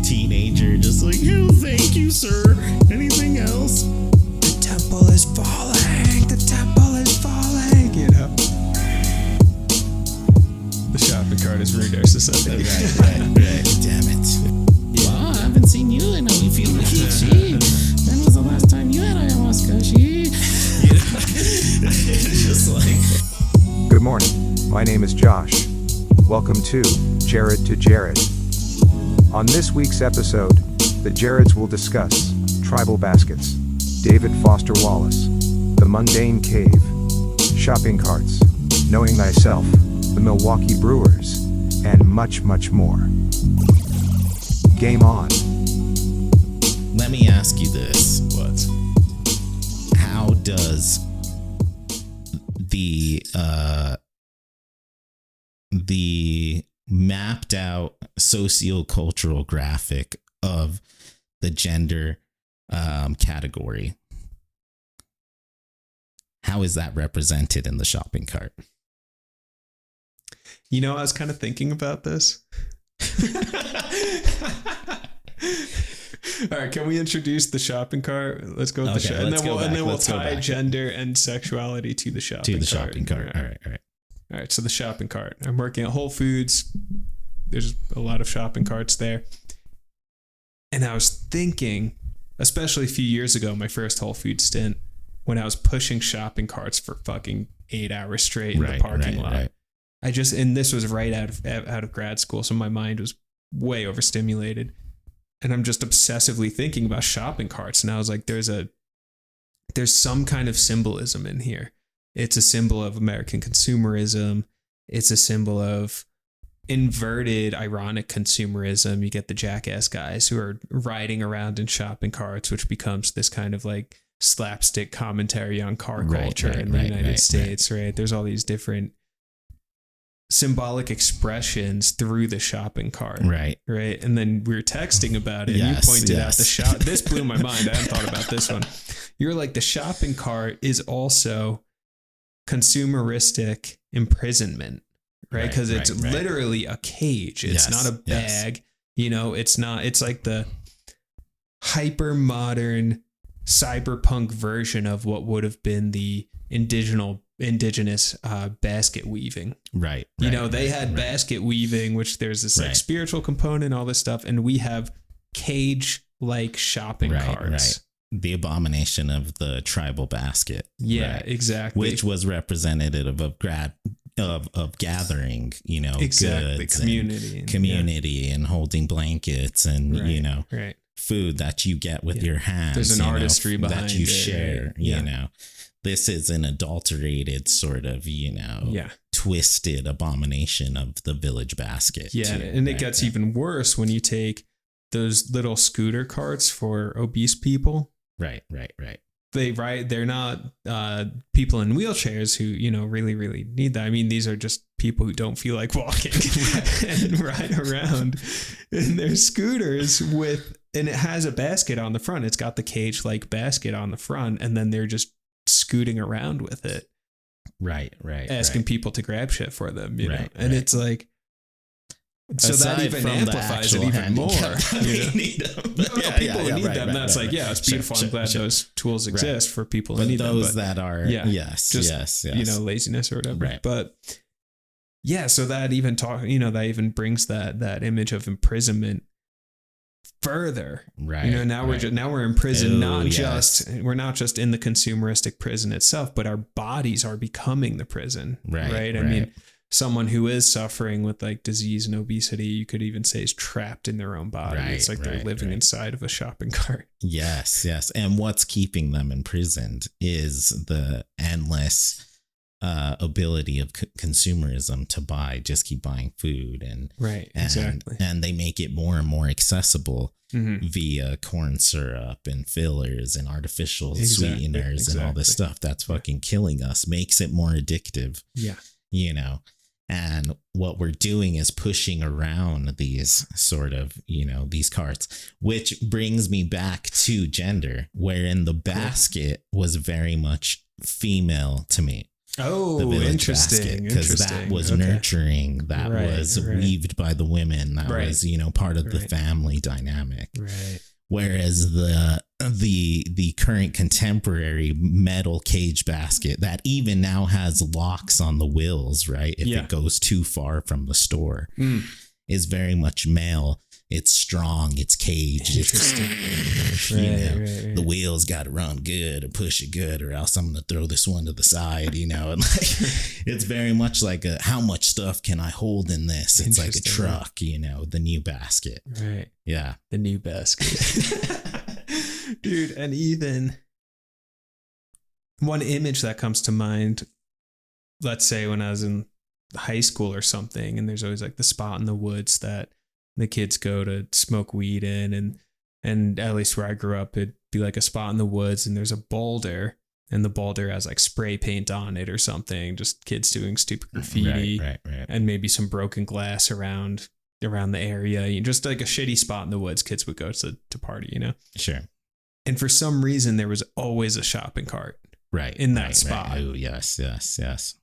teenager, just like, oh, thank you, sir. Anything else? The temple is falling. The temple is falling. You know. The shopping cart has ruined our society. Right. Damn it. Well, I haven't seen you in a few weeks. When was the last time you had ayahuasca? It's just like. Good morning. My name is Josh. Welcome to Jared to Jared. On this week's episode, the Jareds will discuss tribal baskets, David Foster Wallace, the Mundane Cave, shopping carts, knowing thyself, the Milwaukee Brewers, and much, much more. Game on. Let me ask you this. What? How does the mapped out sociocultural graphic of the gender category, how is that represented in the shopping cart? You know, I was kind of thinking about this. All right, can we introduce the shopping cart? Let's go with the shopping, and then we'll tie gender and sexuality to the shopping cart. Shopping cart. All right. So the shopping cart. I'm working at Whole Foods. There's a lot of shopping carts there. And I was thinking, especially a few years ago, my first Whole Foods stint, when I was pushing shopping carts for fucking 8 hours straight in the parking lot. Right. And this was right out of grad school, so my mind was way overstimulated. And I'm just obsessively thinking about shopping carts. And I was like, there's some kind of symbolism in here. It's a symbol of American consumerism. It's a symbol of inverted, ironic consumerism. You get the jackass guys who are riding around in shopping carts, which becomes this kind of like slapstick commentary on car culture in the United States, right? There's all these different symbolic expressions through the shopping cart. Right. And then we were texting about it. And you pointed out the shop. This blew my mind. I hadn't thought about this one. You're like, the shopping cart is also consumeristic imprisonment, right? Because it's literally a cage. It's not a bag. You know, it's like the hyper modern cyberpunk version of what would have been the indigenous basket weaving. Right. You know, they had basket weaving, which there's this like spiritual component, all this stuff. And we have cage like shopping carts. Right. The abomination of the tribal basket. Yeah, exactly. Which was representative of gathering, you know, goods, community and holding blankets and, you know, food that you get with your hands. There's an artistry behind that you share, you know. This is an adulterated sort of, you know, twisted abomination of the village basket. Yeah, and it gets even worse when you take those little scooter carts for obese people. Right. They're not people in wheelchairs who, you know, really, really need that. I mean, these are just people who don't feel like walking and ride around in their scooters and it has a basket on the front. It's got the cage-like basket on the front, and then they're just scooting around with it. Right. Asking people to grab shit for them, you know? And it's like, so aside that even amplifies it even more. People who need them. That's like, it's beautiful. I'm glad those tools exist for people who need them. Those that are, yes. You know, laziness or whatever. Right. But so that even that even brings that image of imprisonment further. Right. You know, now we're in prison. We're not just in the consumeristic prison itself, but our bodies are becoming the prison. Right. I mean, someone who is suffering with like disease and obesity, you could even say, is trapped in their own body. It's like they're living inside of a shopping cart. Yes. And what's keeping them imprisoned is the endless ability of consumerism to keep buying food and they make it more and more accessible via corn syrup and fillers and artificial sweeteners and all this stuff that's fucking killing us, makes it more addictive. You know, and what we're doing is pushing around these sort of, you know, these carts, which brings me back to gender, wherein the basket was very much female to me. Oh, interesting. Because that was nurturing. That was weaved by the women. That was, part of the family dynamic. Right. Whereas the current contemporary metal cage basket that even now has locks on the wheels, right? If it goes too far from the store, is very much male. It's strong. It's caged. Interesting. The wheels got to run good or push it good, or else I'm going to throw this one to the side, and it's very much like how much stuff can I hold in this? It's like a truck, the new basket. Right. Yeah. The new basket. Dude. And even one image that comes to mind, let's say when I was in high school or something, and there's always like the spot in the woods that the kids go to smoke weed in, and at least where I grew up, it'd be like a spot in the woods and there's a boulder, and the boulder has like spray paint on it or something, just kids doing stupid graffiti, right. And maybe some broken glass around the area, just like a shitty spot in the woods kids would go to party, Sure. And for some reason there was always a shopping cart. Right. In that spot. Right. Oh, yes.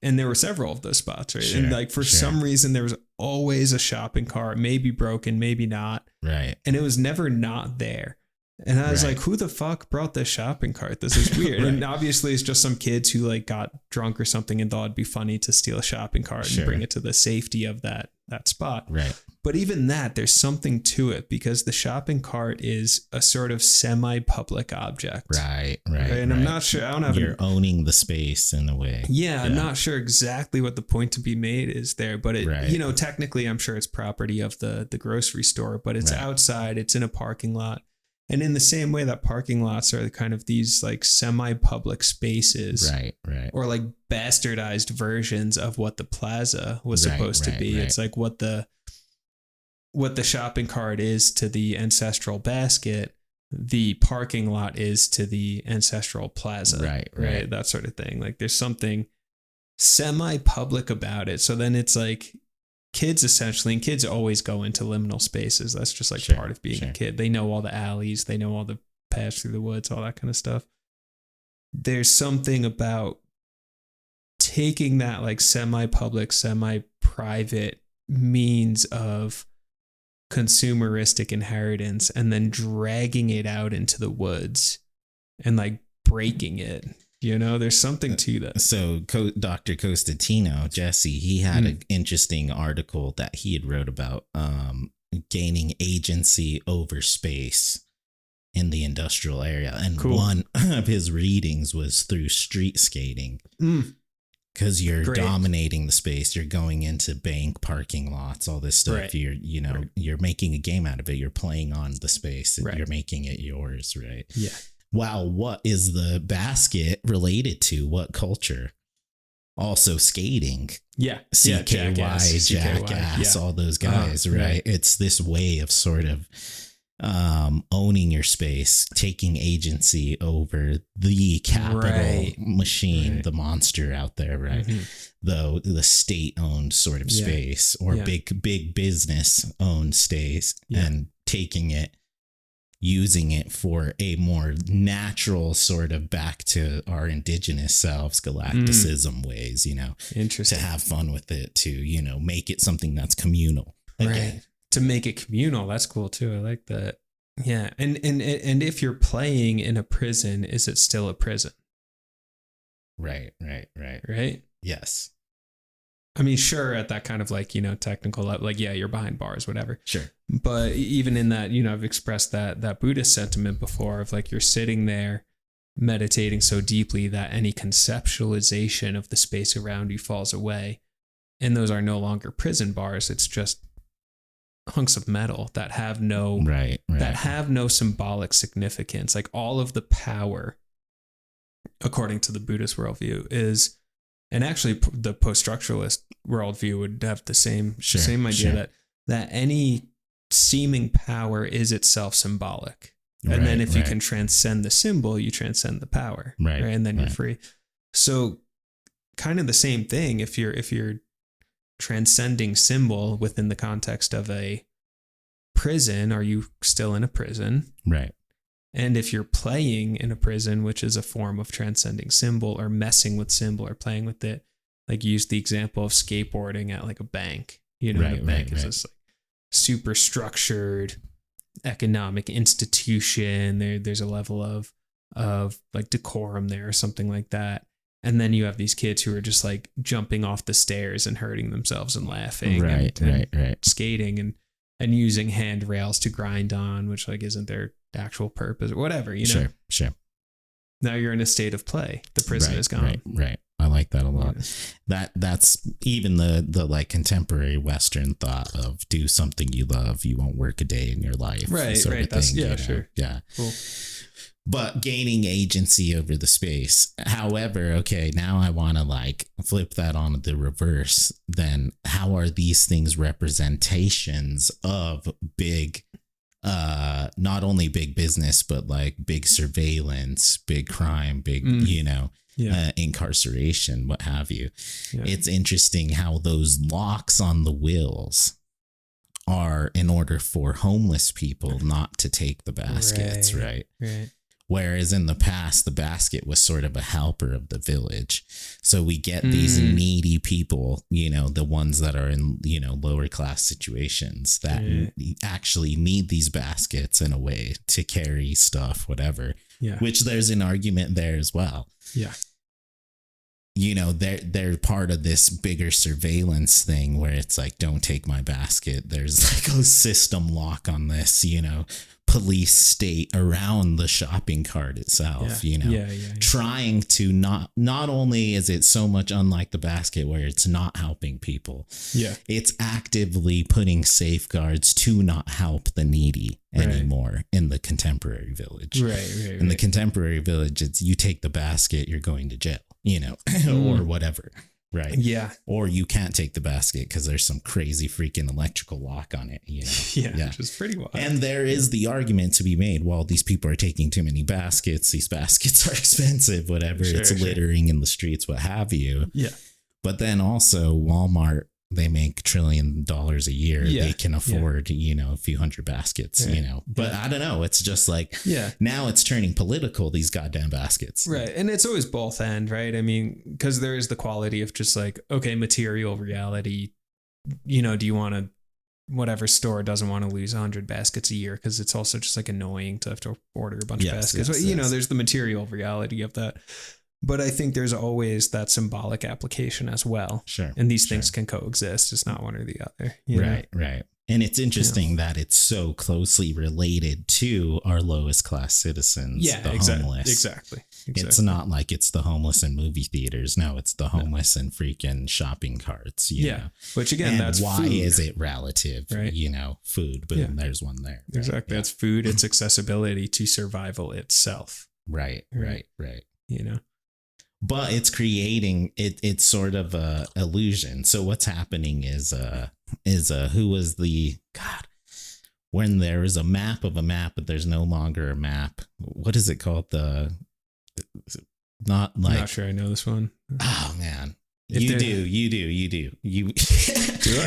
And there were several of those spots, right? Sure, and like for some reason there was always a shopping cart, maybe broken, maybe not. Right. And it was never not there. And I was like, who the fuck brought this shopping cart? This is weird. And obviously it's just some kids who like got drunk or something and thought it'd be funny to steal a shopping cart and bring it to the safety of that spot. Right. But even that, there's something to it because the shopping cart is a sort of semi-public object. Right. And I'm not sure. You're owning the space in a way. Yeah, I'm not sure exactly what the point to be made is there, but it, technically I'm sure it's property of the grocery store, but it's outside, it's in a parking lot. And in the same way that parking lots are kind of these like semi-public spaces. Right. Or like bastardized versions of what the plaza was supposed to be. It's like what the shopping cart is to the ancestral basket, the parking lot is to the ancestral plaza. Right. That sort of thing. Like there's something semi-public about it. So then it's like kids essentially, and kids always go into liminal spaces. That's just like part of being a kid. They know all the alleys, they know all the paths through the woods, all that kind of stuff. There's something about taking that like semi-public, semi-private means of consumeristic inheritance and then dragging it out into the woods and like breaking it. There's something to that. So Dr. Costantino, Jesse, he had an interesting article that he had wrote about gaining agency over space in the industrial area. And one of his readings was through street skating. Because you're dominating the space, you're going into bank parking lots, all this stuff. You're making a game out of it. You're playing on the space, and you're making it yours, right? Yeah. Wow, what is the basket related to? What culture? Also skating. Yeah. CKY, Jackass, all those guys, right? It's this way of sort of owning your space, taking agency over the capital machine, the monster out there, right? The state-owned sort of space, or big business owned space, and taking it, using it for a more natural sort of back to our indigenous selves, galacticism ways, Interesting. To have fun with it, to, make it something that's communal. Right. To make it communal. That's cool too. I like that. Yeah. And if you're playing in a prison, is it still a prison? Right. Yes. I mean, sure, at that kind of like, technical level, like, you're behind bars, whatever. Sure. But even in that, I've expressed that Buddhist sentiment before of like, you're sitting there meditating so deeply that any conceptualization of the space around you falls away. And those are no longer prison bars. It's just hunks of metal that have no, that have no symbolic significance. Like all of the power, according to the Buddhist worldview, is, and actually the post-structuralist worldview would have the same idea that any seeming power is itself symbolic. And then if you can transcend the symbol, you transcend the power. Right? And then you're free. So kind of the same thing. If you're transcending symbol within the context of a prison, are you still in a prison? Right. And if you're playing in a prison, which is a form of transcending symbol or messing with symbol or playing with it, like use the example of skateboarding at like a bank, you know, Right, a bank right, is this like super structured economic institution. There's a level of like decorum there or something like that. And then you have these kids who are just like jumping off the stairs and hurting themselves and laughing, and skating and using handrails to grind on, which like isn't their actual purpose or whatever, you know? Sure. Now you're in a state of play. The prison is gone. Right. I like that a lot. Yeah. That's even the like contemporary Western thought of do something you love, you won't work a day in your life. Right. That's thing, sure. Yeah. Cool. But gaining agency over the space. However, okay, now I want to like flip that on the reverse. Then how are these things representations of big, not only big business, but like big surveillance, big crime, big, incarceration, what have you. Yeah. It's interesting how those locks on the wheels are in order for homeless people not to take the baskets, right? Whereas in the past, the basket was sort of a helper of the village. So we get these needy people, the ones that are in, lower class situations that actually need these baskets in a way to carry stuff, whatever, which there's an argument there as well. Yeah. They're part of this bigger surveillance thing where it's like, don't take my basket. There's like a system lock on this, police state around the shopping cart itself, trying to not only is it so much unlike the basket where it's not helping people. Yeah. It's actively putting safeguards to not help the needy anymore in the contemporary village. Right. In the contemporary village, it's you take the basket, you're going to jail, or whatever. Right. Yeah. Or you can't take the basket because there's some crazy freaking electrical lock on it. Yeah. Which is pretty wild. And there is the argument to be made, well, these people are taking too many baskets. These baskets are expensive, whatever. It's littering in the streets, what have you. Yeah. But then also Walmart, they make $1 trillion a year. Yeah. They can afford, a few hundred baskets, but I don't know. It's just like, now it's turning political, these goddamn baskets. Right. And it's always both end, right? I mean, because there is the quality of just like, okay, material reality, do you want to, whatever store doesn't want to lose 100 baskets a year because it's also just like annoying to have to order a bunch of baskets. But, there's the material reality of that. But I think there's always that symbolic application as well. Sure. And these things can coexist. It's not one or the other. Right. And it's interesting that it's so closely related to our lowest class citizens, the homeless. Exactly. It's not like it's the homeless in movie theaters. No, it's the homeless in freaking shopping carts. You know? Which again, that's why food. Is it relative? Right. Food. But there's one there. Right? Exactly. That's food. It's accessibility to survival itself. Right. But it's creating it's sort of a illusion. So what's happening is who was the God when there is a map of a map, but there's no longer a map. What is it called? I'm not sure I know this one. Oh man. You do. You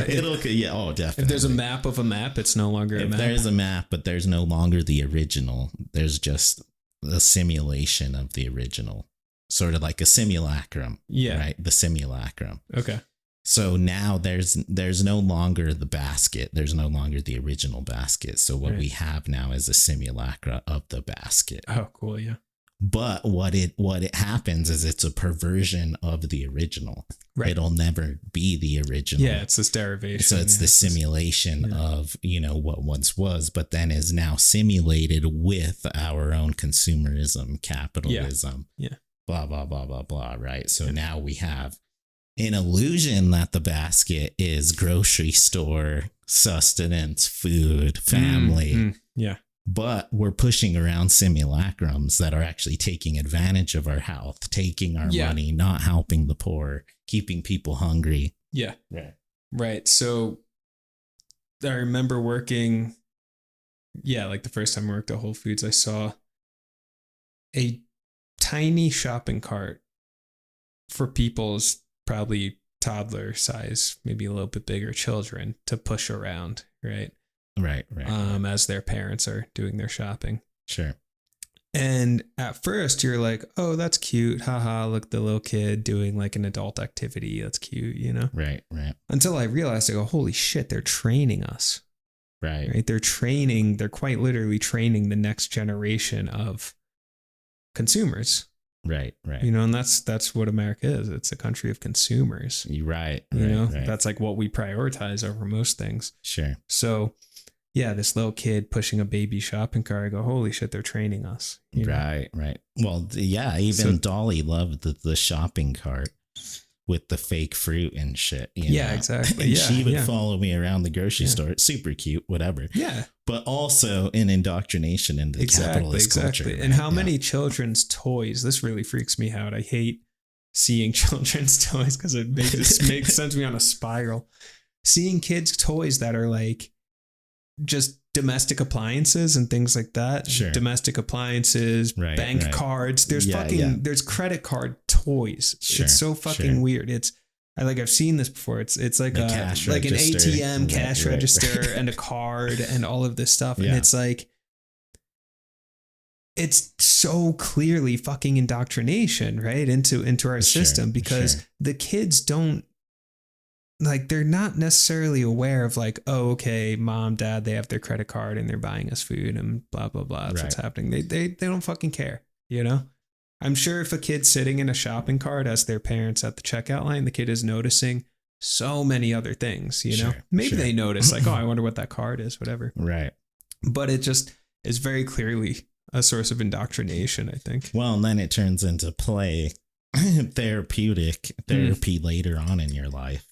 it'll definitely. If there's a map of a map, it's no longer a map. There's a map, but there's no longer the original. There's just a simulation of the original. Sort of like a simulacrum. Yeah. Right. The simulacrum. Okay. So now there's no longer the basket. There's no longer the original basket. So what we have now is a simulacra of the basket. Oh, cool. Yeah. But what it happens is it's a perversion of the original. Right. It'll never be the original. Yeah. It's this derivation. So it's the simulation of, what once was, but then is now simulated with our own consumerism, capitalism. Yeah. Blah, blah, blah, blah, blah, right? So now we have an illusion that the basket is grocery store, sustenance, food, family. Yeah. But we're pushing around simulacrums that are actually taking advantage of our health, taking our money, not helping the poor, keeping people hungry. Yeah. Right. So I remember working, like the first time I worked at Whole Foods, I saw a tiny shopping cart for people's probably toddler size, maybe a little bit bigger children to push around, right? Right. As their parents are doing their shopping. Sure. And at first you're like, oh, that's cute. Haha, look, the little kid doing like an adult activity. That's cute, you know? Right. Until I realized, I go, holy shit, they're training us. Right. They're quite literally training the next generation of consumers. Right. You know, and that's what America is. It's a country of consumers. Right. You know, that's like what we prioritize over most things. Sure. So yeah, this little kid pushing a baby shopping cart, I go, holy shit, they're training us. You know? Right. Well, yeah, even Dolly loved the shopping cart with the fake fruit and shit. You know? Exactly. And she would follow me around the grocery store. It's super cute, whatever. Yeah. But also an indoctrination into the capitalist culture. Right? And how many children's toys, this really freaks me out. I hate seeing children's toys because it sends me on a spiral. Seeing kids' toys that are like, just domestic appliances and things like that. Sure. Domestic appliances, bank cards. There's there's credit card toys. Sure, it's so fucking weird. I've seen this before. It's like an ATM cash register and a card and all of this stuff. And it's like, it's so clearly fucking indoctrination, right? Into our system because the kids don't, like, they're not necessarily aware of like, oh, okay, mom, dad, they have their credit card and they're buying us food and blah, blah, blah. That's what's happening. They don't fucking care, you know? I'm sure if a kid's sitting in a shopping cart as their parents at the checkout line, the kid is noticing so many other things, you know? Maybe they notice like, oh, I wonder what that card is, whatever. Right. But it just is very clearly a source of indoctrination, I think. Well, and then it turns into therapy later on in your life.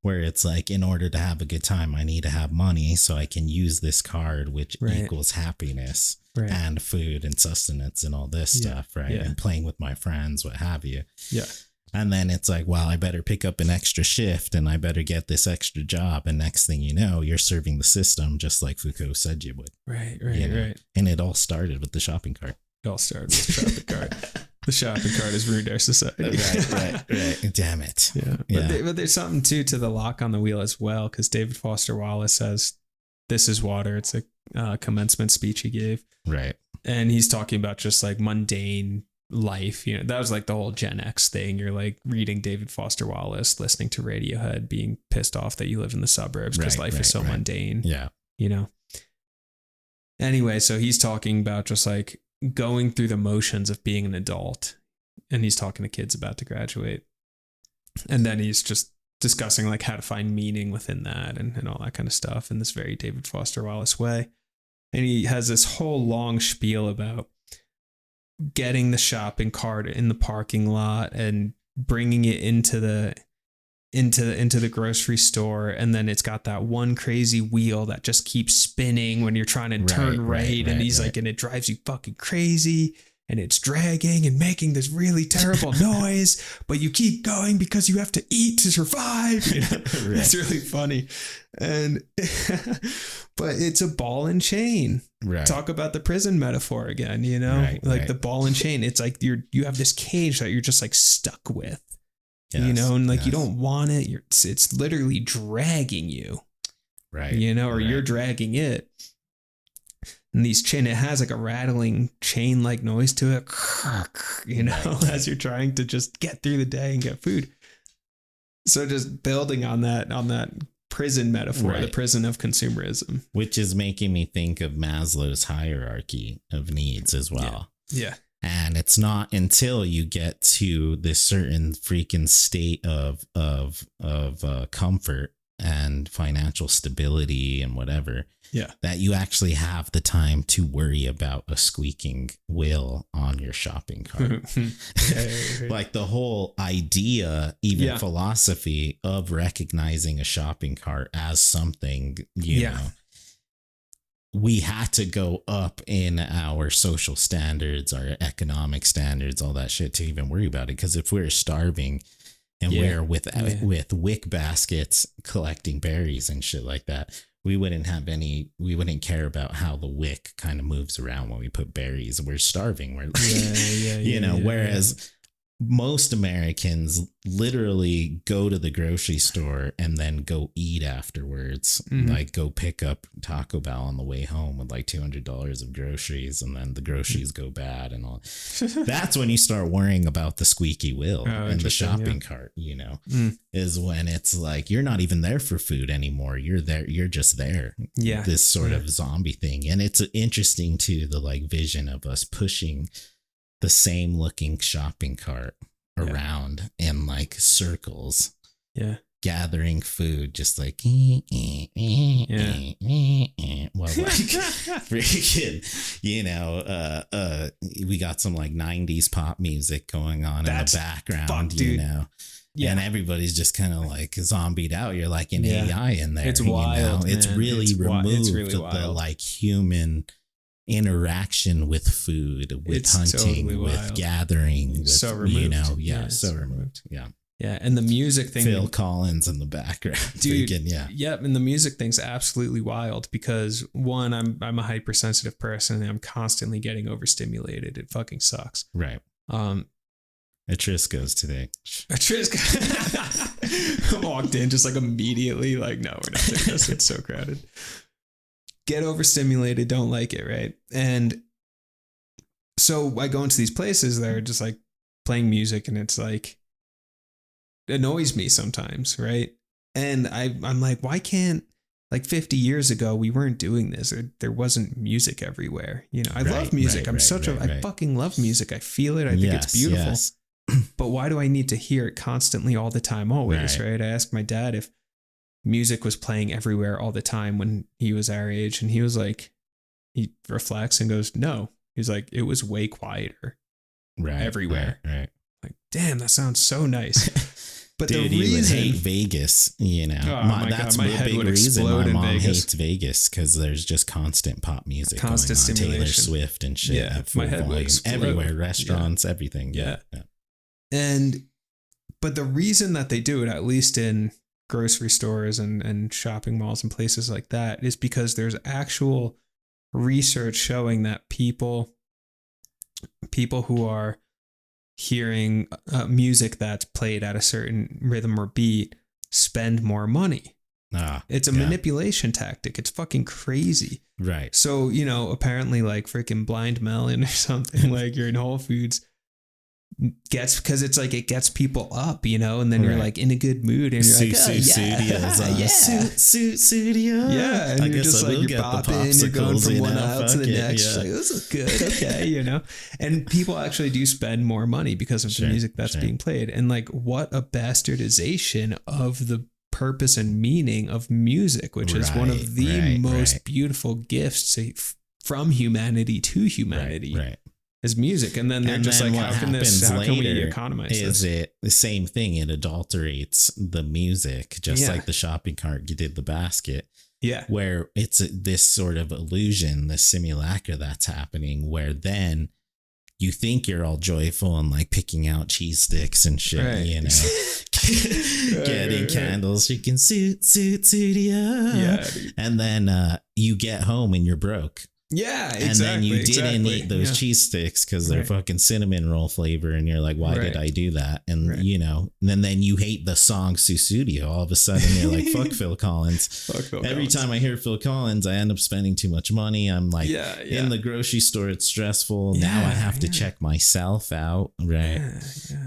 Where it's like, in order to have a good time, I need to have money so I can use this card, which equals happiness and food and sustenance and all this stuff, right? And playing with my friends, what have you. Yeah. And then it's like, well, I better pick up an extra shift and I better get this extra job. And next thing you know, you're serving the system just like Foucault said you would. Right. And it all started with the shopping cart. The shopping cart. The shopping cart has ruined our society. Right. Damn it. Yeah. But there's something too to the lock on the wheel as well, because David Foster Wallace says, "This is water." It's a commencement speech he gave. Right. And he's talking about just like mundane life. You know, that was like the whole Gen X thing. You're like reading David Foster Wallace, listening to Radiohead, being pissed off that you live in the suburbs because life is so mundane. Yeah. You know? Anyway, so he's talking about just like going through the motions of being an adult, and he's talking to kids about to graduate, and then he's just discussing like how to find meaning within that and all that kind of stuff in this very David Foster Wallace way. And he has this whole long spiel about getting the shopping cart in the parking lot and bringing it into the grocery store, and then it's got that one crazy wheel that just keeps spinning when you're trying to turn right, and he's like, and it drives you fucking crazy, and it's dragging and making this really terrible noise, but you keep going because you have to eat to survive. You know? It's really funny. And but it's a ball and chain. Talk about the prison metaphor again, you know? The ball and chain. It's like you have this cage that you're just like stuck with. You know, and like you don't want it. It's literally dragging you, right? You know, or you're dragging it. And it has like a rattling chain like noise to it, you know, as you're trying to just get through the day and get food. So just building on that prison metaphor, the prison of consumerism, which is making me think of Maslow's hierarchy of needs as well. Yeah. And it's not until you get to this certain freaking state of comfort and financial stability and whatever, that you actually have the time to worry about a squeaking wheel on your shopping cart. Like the whole idea, even philosophy of recognizing a shopping cart as something, you know. We had to go up in our social standards, our economic standards, all that shit to even worry about it. Because if we're starving and we're with wick baskets collecting berries and shit like that, we wouldn't care about how the wick kind of moves around when we put berries. We're starving. We're, whereas most Americans literally go to the grocery store and then go eat afterwards. Like go pick up Taco Bell on the way home with like $200 of groceries, and then the groceries go bad and all. That's when you start worrying about the squeaky wheel and the shopping cart, you know, is when it's like you're not even there for food anymore. You're there. You're just there. Yeah. This sort of zombie thing. And it's interesting too, the like vision of us pushing the same looking shopping cart around in like circles, gathering food, just like well, like freaking, you know, we got some like 90s pop music going on in the background, you know. Yeah. And everybody's just kind of like zombied out. You're like an AI in there. It's wild. You know? It's really removed the like human interaction with food, with hunting, totally with gathering, with, so removed. You know, so removed. Yeah. And the music thing, Phil Collins in the background, dude. And the music thing's absolutely wild because one, I'm a hypersensitive person and I'm constantly getting overstimulated. It fucking sucks. Right. Atrisco's today. Atrisco walked in just like immediately, like, no, we're not doing this. It's so crowded. Get overstimulated, don't like it, right? And so I go into these places that are just like playing music, and it's like it annoys me sometimes, right? And I'm like, why can't, like 50 years ago we weren't doing this, or there wasn't music everywhere, you know? I love music. I fucking love music. I feel it. I think it's beautiful. Yes. But why do I need to hear it constantly all the time, always, right? I asked my dad if music was playing everywhere all the time when he was our age, and he was like, he reflects and goes, no. He's like, it was way quieter everywhere. Right. Like, damn, that sounds so nice. But dude, the reason, you would hate Vegas, you know, that's a big reason my mom hates Vegas, because there's just constant pop music, constant going on, Taylor Swift and shit. Yeah, my head volume everywhere, restaurants, everything. Yeah. But the reason that they do it, at least in grocery stores and shopping malls and places like that, is because there's actual research showing that people who are hearing music that's played at a certain rhythm or beat spend more money. It's a manipulation tactic. It's fucking crazy. Right. So, you know, apparently like freaking Blind Melon or something, like you're in Whole Foods, because it's like it gets people up, you know, and then you're like in a good mood, and you're like, studio, and I you're just like you're bopping, you're going from one aisle to the next. Like, this is good, okay, you know. And people actually do spend more money because of the music that's being played, and like what a bastardization of the purpose and meaning of music, which is one of the most beautiful gifts from humanity to humanity. Right. Is music. And then they're just like, how can we economize this? Is it the same thing? It adulterates the music, just like the shopping cart did the basket. Yeah. Where it's this sort of illusion, this simulacra that's happening, where then you think you're all joyful and like picking out cheese sticks and shit, you know, getting candles, you can studio. Yeah. And then you get home and you're broke. Yeah, exactly. And then you didn't eat those cheese sticks because they're fucking cinnamon roll flavor, and you're like, why did I do that? And you know, and then you hate the song Susudio. All of a sudden, you're like, fuck Phil Collins. Every time I hear Phil Collins, I end up spending too much money. I'm like, in the grocery store, it's stressful. Now I have to check myself out. Right.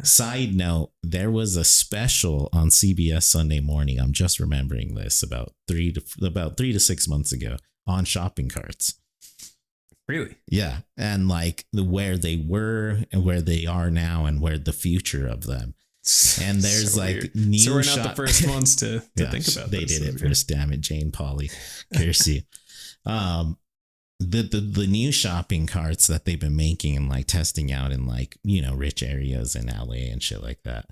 Side note: there was a special on CBS Sunday Morning. I'm just remembering this about 3 to 6 months ago on shopping carts. Really? Yeah. And like where they were and where they are now and where the future of them. And there's so like weird. New So we're not the first ones to think about they this. They did it first. Damn it, Jane Pauley. Curse you. The new shopping carts that they've been making and like testing out in like, you know, rich areas in LA and shit like that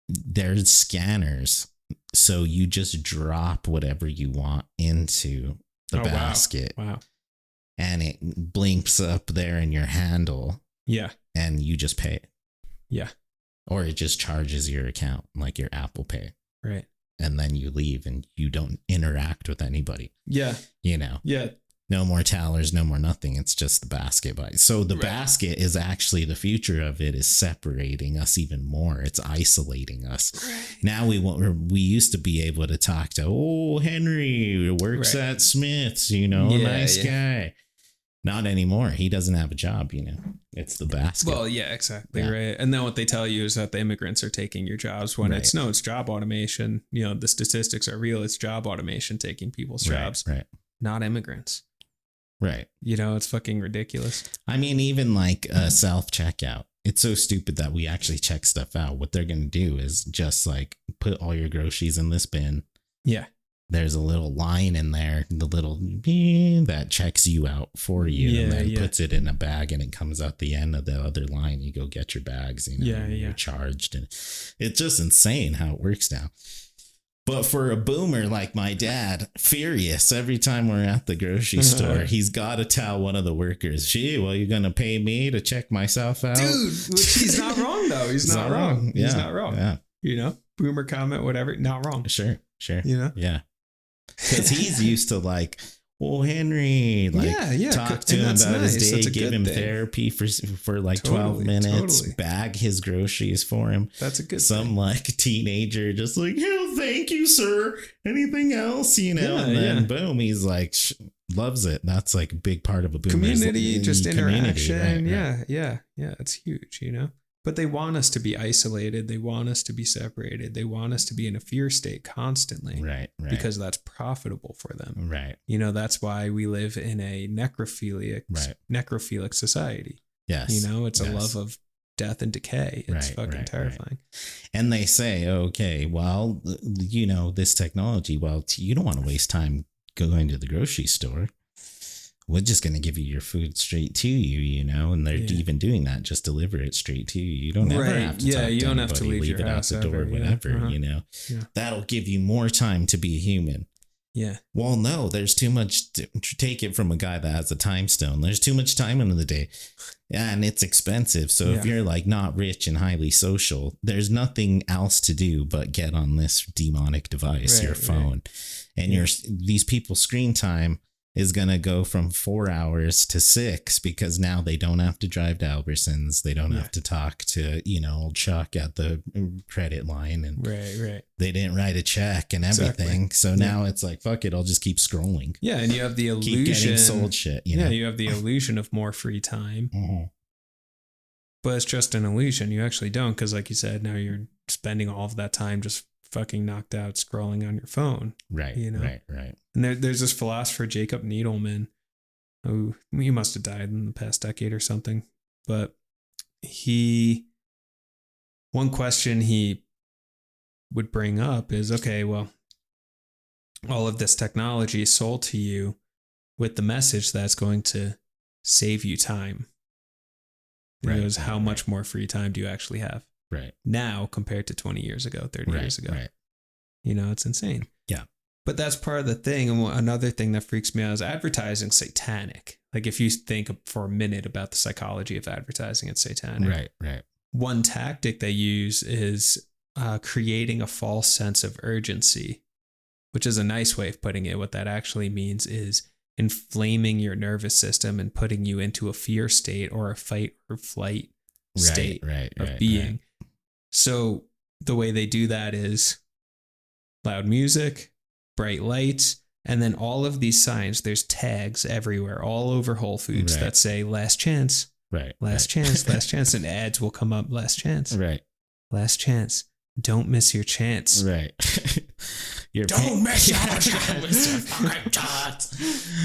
there's scanners. So you just drop whatever you want into the basket. Wow. And it blinks up there in your handle. Yeah. And you just pay it. Yeah. Or it just charges your account, like your Apple Pay. Right. And then you leave and you don't interact with anybody. Yeah. You know? Yeah. No more tellers, no more nothing. It's just the basket. So the basket is actually the future of it is separating us even more. It's isolating us. Right. Now we used to be able to talk to, Henry works at Smith's, nice guy. Not anymore. He doesn't have a job, It's the basket. Well, yeah, exactly. Yeah. Right. And then what they tell you is that the immigrants are taking your jobs when it's job automation. The statistics are real. It's job automation taking people's jobs, not immigrants. Right. It's fucking ridiculous. I mean, even like self-checkout. It's so stupid that we actually check stuff out. What they're going to do is just like put all your groceries in this bin. Yeah. There's a little line in there, the little beep that checks you out for you and then puts it in a bag and it comes out the end of the other line. You go get your bags, you're charged. And it's just insane how it works now. But for a boomer like my dad, furious every time we're at the grocery store, he's got to tell one of the workers, gee, well, you're going to pay me to check myself out? Dude, he's not wrong, though. He's not wrong. Yeah. He's not wrong. Yeah. Boomer comment, whatever, not wrong. Sure. Yeah. Because he's used to like, Henry, talk to him about his day, give him therapy for like 12 minutes, bag his groceries for him. That's a good thing. Like teenager just like, thank you, sir. Anything else, and then boom, he's like, loves it. That's like a big part of a boomer's community, just interaction. Right? Yeah. It's huge, But they want us to be isolated. They want us to be separated. They want us to be in a fear state constantly. Right. Because that's profitable for them. Right. That's why we live in a necrophilic society. Yes. It's a love of death and decay. It's fucking terrifying. Right. And they say, okay, well, this technology, you don't want to waste time going to the grocery store. We're just going to give you your food straight to you, and they're even doing that. Just deliver it straight to you. You don't ever have to talk you to don't anybody, have to leave your house it out the door, ever, whatever, That'll give you more time to be human. Yeah. Well, no, there's too much to take it from a guy that has a time stone. There's too much time in the day. And it's expensive. So if you're like not rich and highly social, there's nothing else to do but get on this demonic device, your phone. And these people's screen time is going to go from 4 hours to 6 because now they don't have to drive to Albertsons. They don't have to talk to, old Chuck at the credit line. And they didn't write a check and everything. Exactly. So now it's like, fuck it. I'll just keep scrolling. Yeah. And you have the illusion. Keep getting sold shit. You have the illusion of more free time. Mm-hmm. But it's just an illusion. You actually don't. Because like you said, now you're spending all of that time just fucking knocked out scrolling on your phone. Right. Right. And there's this philosopher, Jacob Needleman, who he must have died in the past decade or something. But one question he would bring up is, okay, well, all of this technology is sold to you with the message that's going to save you time. He goes, how much more free time do you actually have? Right. Now compared to 20 years ago, 30 years ago. Right. It's insane. Yeah. But that's part of the thing. And another thing that freaks me out is advertising satanic. Like if you think for a minute about the psychology of advertising, it's satanic. Right. One tactic they use is creating a false sense of urgency, which is a nice way of putting it. What that actually means is inflaming your nervous system and putting you into a fear state or a fight or flight state of being. Right. So the way they do that is loud music, bright lights, and then all of these signs, there's tags everywhere, all over Whole Foods that say last chance, last chance, and ads will come up, last chance, last chance. Don't miss your chance. Right. Don't miss your chance.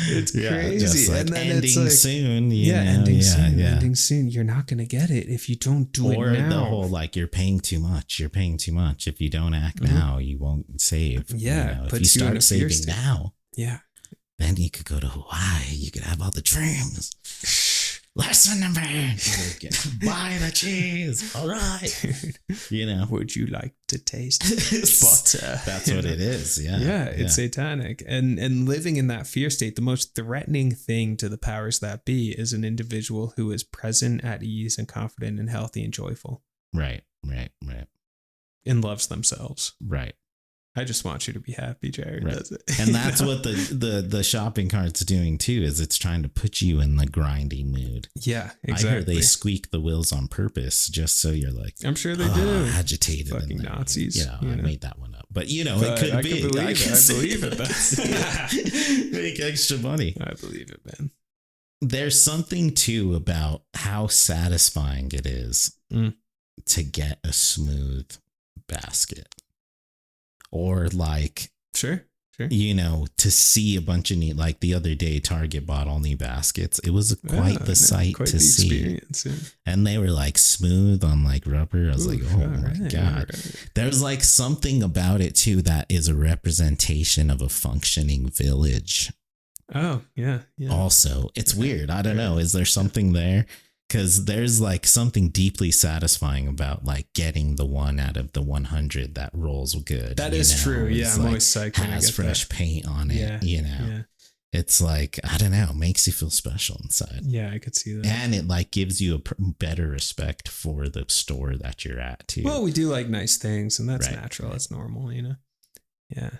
It's crazy. Like, and then ending it's like, soon. Ending soon. You're not going to get it if you don't do it now. Or the whole, like, you're paying too much. If you don't act now, you won't save. Yeah. If you start saving now, then you could go to Hawaii. You could have all the dreams. Lesson number 8. Buy the cheese. All right. Dude, would you like to taste butter? That's what it is. Yeah. It's satanic. And living in that fear state, the most threatening thing to the powers that be is an individual who is present, at ease, and confident and healthy and joyful. Right. And loves themselves. Right. I just want you to be happy, Jare. Right. Does it. And that's what the shopping cart's doing too, is it's trying to put you in the grindy mood. Yeah, exactly. I heard they squeak the wheels on purpose just so you're like, I'm sure they do. Agitated. Fucking Nazis. I made that one up. But it could I be. I believe it. Make extra money. I believe it, man. There's something too about how satisfying it is to get a smooth basket. Or like, sure. To see a bunch of neat, like the other day, Target bought all new baskets. It was quite the sight to see. Yeah. And they were like smooth on like rubber. I was like, oh my God. Right. There's like something about it too that is a representation of a functioning village. Oh, yeah. Also, it's weird. I don't know. Is there something there? Because there's like something deeply satisfying about like getting the one out of the 100 that rolls good. That is true. Yeah, I'm always psyched when I get fresh paint on it. Yeah. It's like, I don't know, makes you feel special inside. Yeah, I could see that. And it like gives you a better respect for the store that you're at too. Well, we do like nice things, and that's natural. That's normal, Yeah.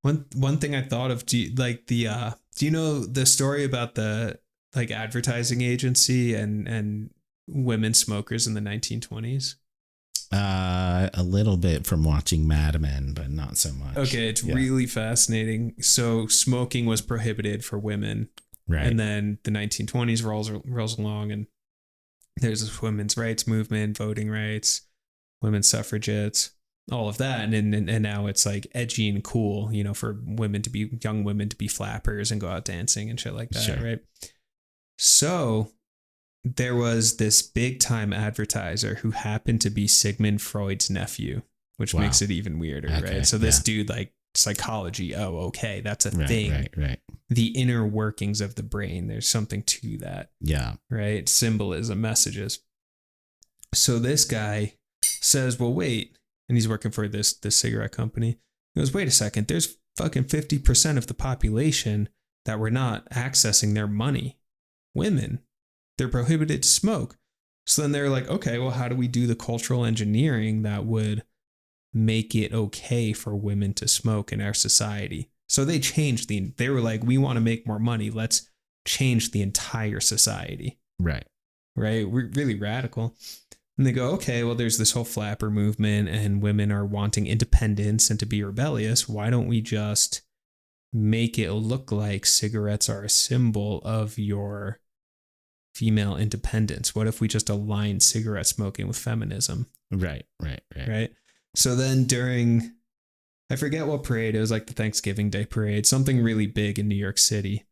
One thing I thought of, do you know the story about the like advertising agency and women smokers in the 1920s? A little bit from watching Mad Men, but not so much. Okay, it's really fascinating. So smoking was prohibited for women. Right. And then the 1920s rolls along, and there's this women's rights movement, voting rights, women's suffragettes, all of that. And now it's like edgy and cool, for young women to be flappers and go out dancing and shit like that. Sure. Right. So there was this big time advertiser who happened to be Sigmund Freud's nephew, which makes it even weirder, right? So this dude, like psychology, okay, that's a thing. Right. The inner workings of the brain, there's something to that. Yeah. Right? Symbolism, messages. So this guy says, well, wait, and he's working for this cigarette company. He goes, wait a second, there's fucking 50% of the population that were not accessing their money. Women, they're prohibited to smoke. So then they're like, okay, well, how do we do the cultural engineering that would make it okay for women to smoke in our society? So they changed they were like, we want to make more money. Let's change the entire society. Right. We're really radical. And they go, okay, well, there's this whole flapper movement and women are wanting independence and to be rebellious. Why don't we just make it look like cigarettes are a symbol of your female independence? What if we just align cigarette smoking with feminism? Right. So then during, I forget what parade, it was like the Thanksgiving Day parade, something really big in New York City.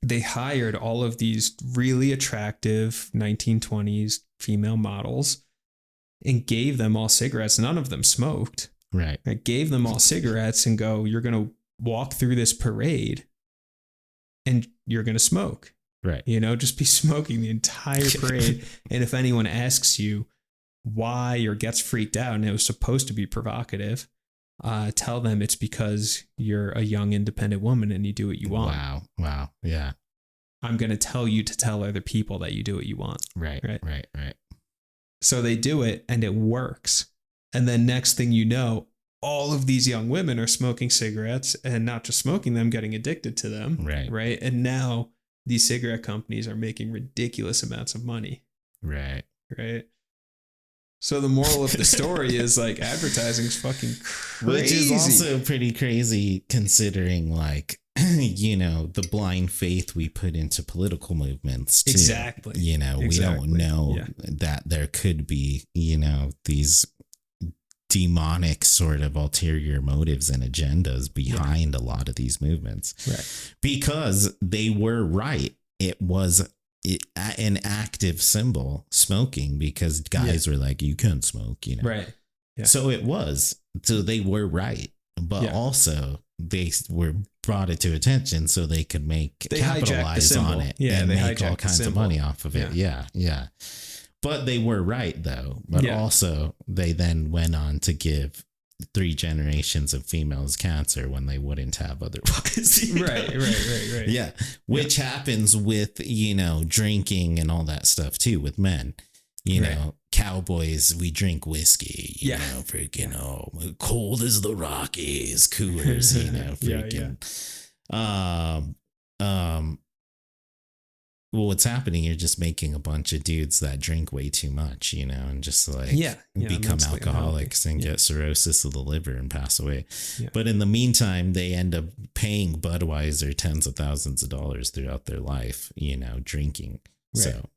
They hired all of these really attractive 1920s female models and gave them all cigarettes. None of them smoked. Right. I gave them all cigarettes and go, you're going to walk through this parade and you're going to smoke. Right. Just be smoking the entire parade. And if anyone asks you why or gets freaked out, and it was supposed to be provocative, tell them it's because you're a young independent woman and you do what you want. Wow. Yeah. I'm going to tell you to tell other people that you do what you want. Right. So they do it and it works. And then next thing you know, all of these young women are smoking cigarettes, and not just smoking them, getting addicted to them. Right. And now these cigarette companies are making ridiculous amounts of money. Right. So the moral of the story is like advertising is fucking crazy. Which is also pretty crazy considering like, the blind faith we put into political movements too. Exactly. We don't know that there could be, these demonic sort of ulterior motives and agendas behind a lot of these movements. Right. Because they were right. It was an active symbol, smoking, because guys were like, you can't smoke, Right. Yeah. So it was. So they were right. But also they were brought it to attention so they could capitalize on it and make all kinds of money off of it. Yeah. But they were right, though. But also, they then went on to give 3 generations of females cancer when they wouldn't have otherwise. Right. Yeah. Which happens with, drinking and all that stuff, too, with men. you know, cowboys, we drink whiskey, you know, freaking, cold as the Rockies, Coors, you know, freaking, well, what's happening, you're just making a bunch of dudes that drink way too much, you know, and just like become alcoholics and get cirrhosis of the liver and pass away. Yeah. But in the meantime, they end up paying Budweiser tens of thousands of dollars throughout their life, you know, drinking. Right. So,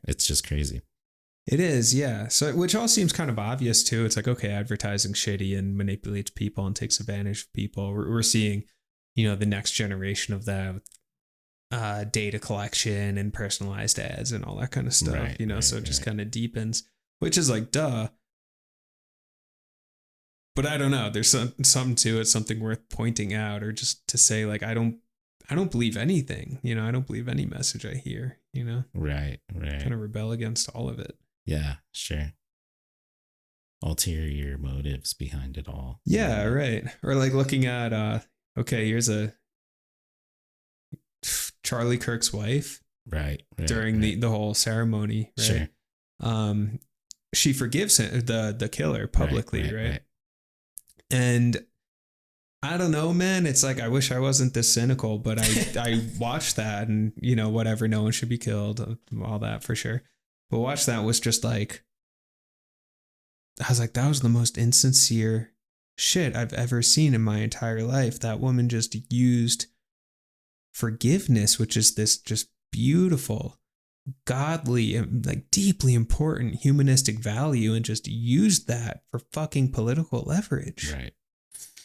it's just crazy. It is, yeah. So, which all seems kind of obvious too. It's like, okay, advertising shitty and manipulates people and takes advantage of people. We're seeing, you know, the next generation of that. Data collection and personalized ads and all that kind of stuff, you know, so it just kind of deepens, which is like, duh. But I don't know. There's something to it, something worth pointing out, or just to say, like, I don't believe anything, you know, I don't believe any message I hear, you know? Right. Kind of rebel against all of it. Yeah, sure. Ulterior motives behind it all. Yeah, right. Or like looking at, okay, here's a Charlie Kirk's wife, during the whole ceremony, right? Sure. She forgives him, the killer publicly, right? And I don't know, man. It's like, I wish I wasn't this cynical, but I watched that, and you know, whatever, no one should be killed, all that for sure. But watch that was just like, I was like, that was the most insincere shit I've ever seen in my entire life. That woman just used forgiveness, which is this just beautiful, godly, like deeply important humanistic value, and just used that for fucking political leverage. Right.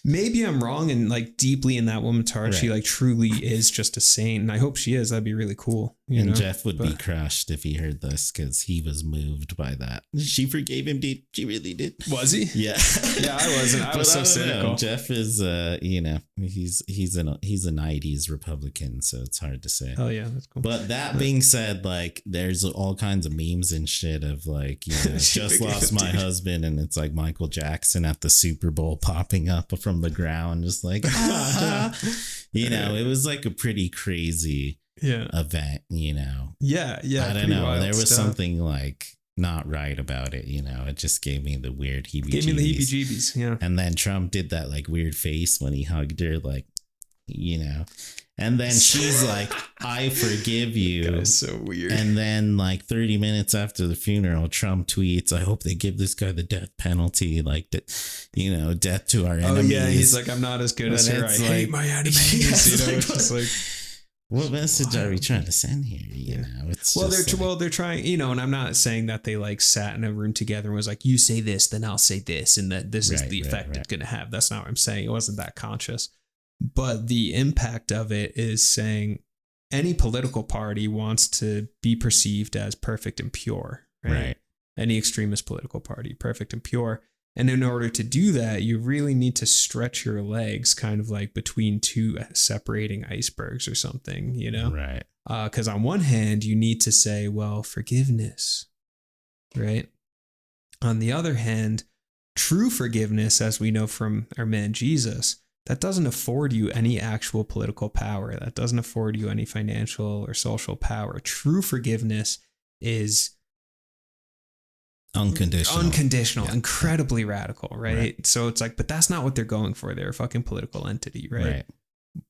Maybe I'm wrong, and like deeply in that woman's heart, she like truly is just a saint, and I hope she is. That'd be really cool. You know? Jeff would be crushed if he heard this, because he was moved by that. She forgave him, dude. She really did. Was he? Yeah. Yeah, I wasn't. I was so cynical. Jeff is, you know, he's a 90s Republican, so it's hard to say. Oh yeah, that's cool. But that being said, like, there's all kinds of memes and shit of like, you know, just lost my husband, and it's like Michael Jackson at the Super Bowl popping up from the ground, just like, you know, it was like a pretty crazy event, you know. Yeah. I don't know. There was something like not right about it, you know. It just gave me the weird heebie-jeebies. Gave me the heebie-jeebies, yeah. And then Trump did that like weird face when he hugged her, like, you know. And then she's like, I forgive you. That is so weird. And then like 30 minutes after the funeral, Trump tweets, I hope they give this guy the death penalty, like, you know, death to our enemies. Oh yeah, he's like, I'm not as good as her. I hate my enemies. You know, it's just like, what message are we trying to send here? You know, it's they're trying, you know, and I'm not saying that they like sat in a room together and was like, you say this, then I'll say this, and that this is the effect it's going to have. That's not what I'm saying. It wasn't that conscious. But the impact of it is saying any political party wants to be perceived as perfect and pure, right? Any extremist political party, perfect and pure. And in order to do that, you really need to stretch your legs kind of like between two separating icebergs or something, you know? Right. Because on one hand, you need to say, well, forgiveness, right? On the other hand, true forgiveness, as we know from our man Jesus, that doesn't afford you any actual political power. That doesn't afford you any financial or social power. True forgiveness is unconditional, incredibly radical, right? So it's like, but that's not what they're going for. They're a fucking political entity, right?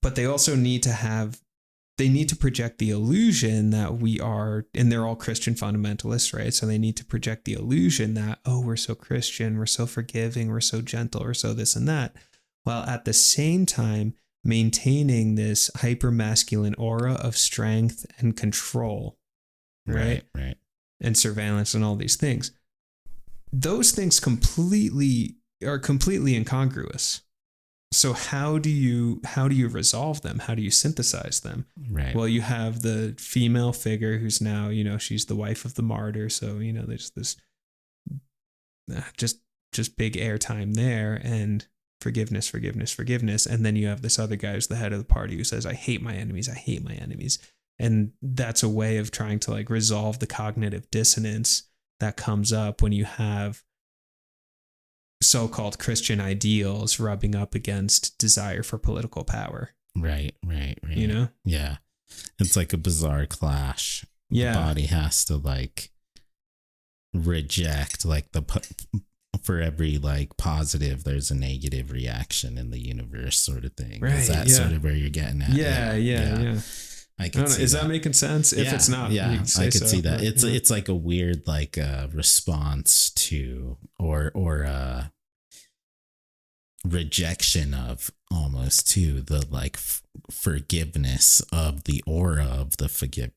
But they also need to project the illusion that we are, and they're all Christian fundamentalists, right? So they need to project the illusion that, oh, we're so Christian, we're so forgiving, we're so gentle, we're so this and that, while at the same time maintaining this hyper-masculine aura of strength and control, right? And surveillance and all these things. Those things are completely incongruous. So how do you resolve them? How do you synthesize them? Right. Well, you have the female figure who's now, you know, she's the wife of the martyr. So, you know, there's this just big airtime there, and forgiveness. And then you have this other guy who's the head of the party who says, I hate my enemies. And that's a way of trying to like resolve the cognitive dissonance that comes up when you have so-called Christian ideals rubbing up against desire for political power. Right. You know? Yeah. It's like a bizarre clash. Yeah. The body has to like reject like for every like positive, there's a negative reaction in the universe, sort of thing. Right, Is that sort of where you're getting at? Yeah. I can see is that making sense? If it's not, I could see that. Right, It's like a weird like response to or rejection of almost to the like forgiveness of the aura of the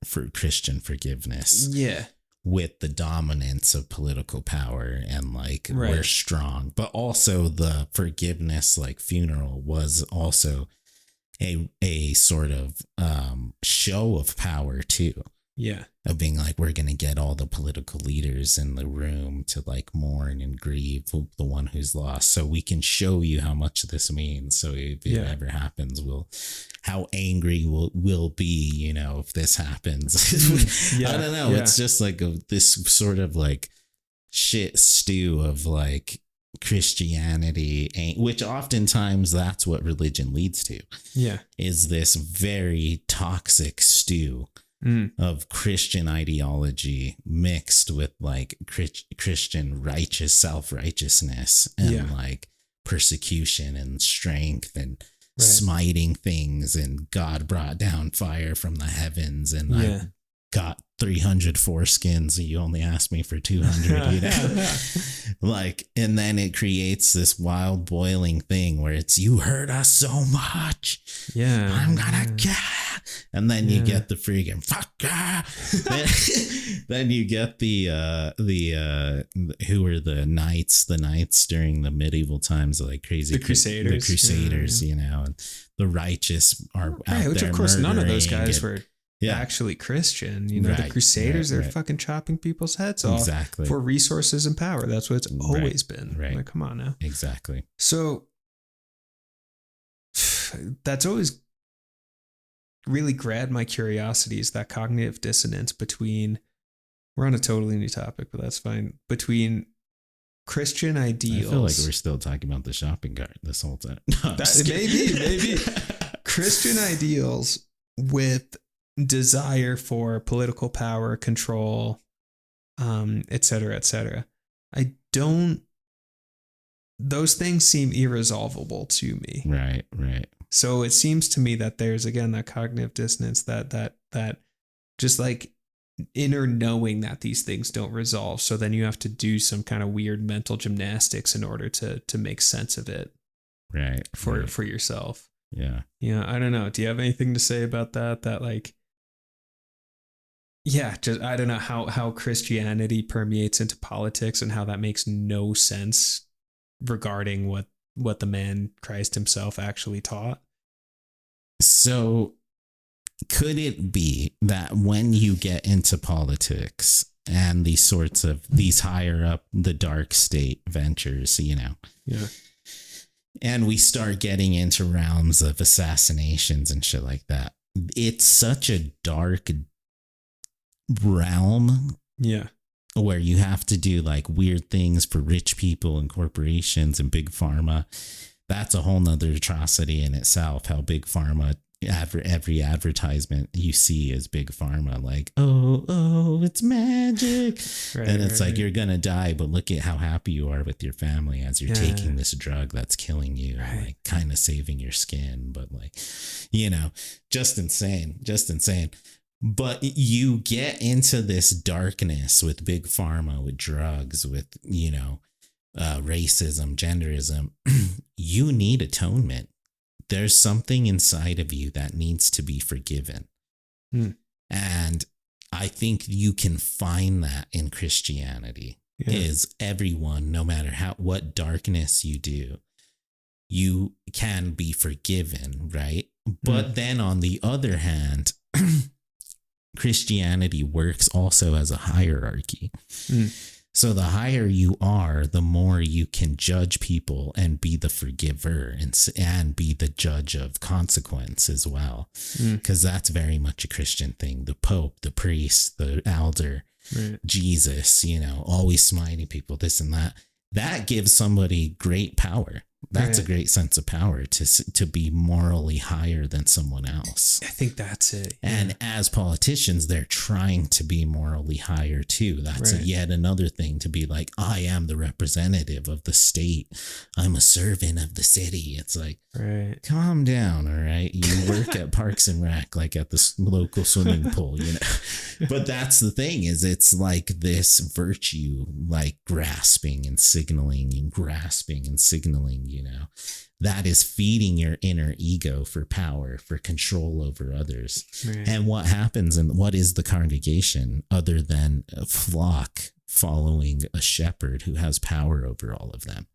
for Christian forgiveness. Yeah. With the dominance of political power and like we're strong, but also the forgiveness like funeral was also a sort of show of power too. Yeah. Of being like, we're going to get all the political leaders in the room to like mourn and grieve the one who's lost. So we can show you how much this means. So if it ever happens, how angry we'll be, you know, if this happens. I don't know. It's just like this sort of like shit stew of like Christianity, which oftentimes that's what religion leads to. Yeah. Is this very toxic stew of Christian ideology mixed with like Christian self-righteousness and like persecution and strength and smiting things, and God brought down fire from the heavens, and I got 300 foreskins, and you only asked me for 200, you know? Like, and then it creates this wild boiling thing where it's, you hurt us so much. Yeah. I'm gonna get. And then you get the freaking fuck. Then you get the who were the knights during the medieval times, like crazy the Crusaders, you know, and the righteous are out which there of course none of those guys were actually Christian. You know, the Crusaders, they're fucking chopping people's heads off for resources and power. That's what it's always been. Right. Like, come on now. Exactly. So that's always really grabbed my curiosity, is that cognitive dissonance between, we're on a totally new topic, but that's fine, between Christian ideals. I feel like we're still talking about the shopping cart this whole time. No, maybe Christian ideals with desire for political power, control, et cetera. Those things seem irresolvable to me. Right. So it seems to me that there's, again, that cognitive dissonance, that just like inner knowing that these things don't resolve. So then you have to do some kind of weird mental gymnastics in order to make sense of it. Right. For yourself. Yeah. Yeah. I don't know. Do you have anything to say about that? That like, just, I don't know how Christianity permeates into politics and how that makes no sense regarding what the man Christ himself actually taught. So could it be that when you get into politics and these higher up the dark state ventures, you know, and we start getting into realms of assassinations and shit like that, it's such a dark realm where you have to do like weird things for rich people and corporations and big pharma. That's a whole nother atrocity in itself, how big pharma, every advertisement you see is big pharma, like, oh, it's magic. And it's like, you're gonna die, but look at how happy you are with your family as you're taking this drug that's killing you, like kind of saving your skin, but like, you know, just insane. But you get into this darkness with big pharma, with drugs, with, you know, racism, genderism. You need atonement. There's something inside of you that needs to be forgiven. And I think you can find that in Christianity. Is everyone, no matter what darkness you do, you can be forgiven, right? But then on the other hand, Christianity works also as a hierarchy. So the higher you are, the more you can judge people and be the forgiver and be the judge of consequence as well. Because that's very much a Christian thing. The Pope, the priest, the elder, Jesus, you know, always smiting people, this and that. That gives somebody great power. That's a great sense of power to be morally higher than someone else. I think that's it. Yeah. And as politicians, they're trying to be morally higher too. That's yet another thing to be like, I am the representative of the state. I'm a servant of the city. It's like, calm down. All right. You work at Parks and Rec, like at the local swimming pool, you know, but that's the thing is it's like this virtue, like grasping and signaling and grasping and signaling, you know, that is feeding your inner ego for power, for control over others. And what happens and what is the congregation other than a flock following a shepherd who has power over all of them?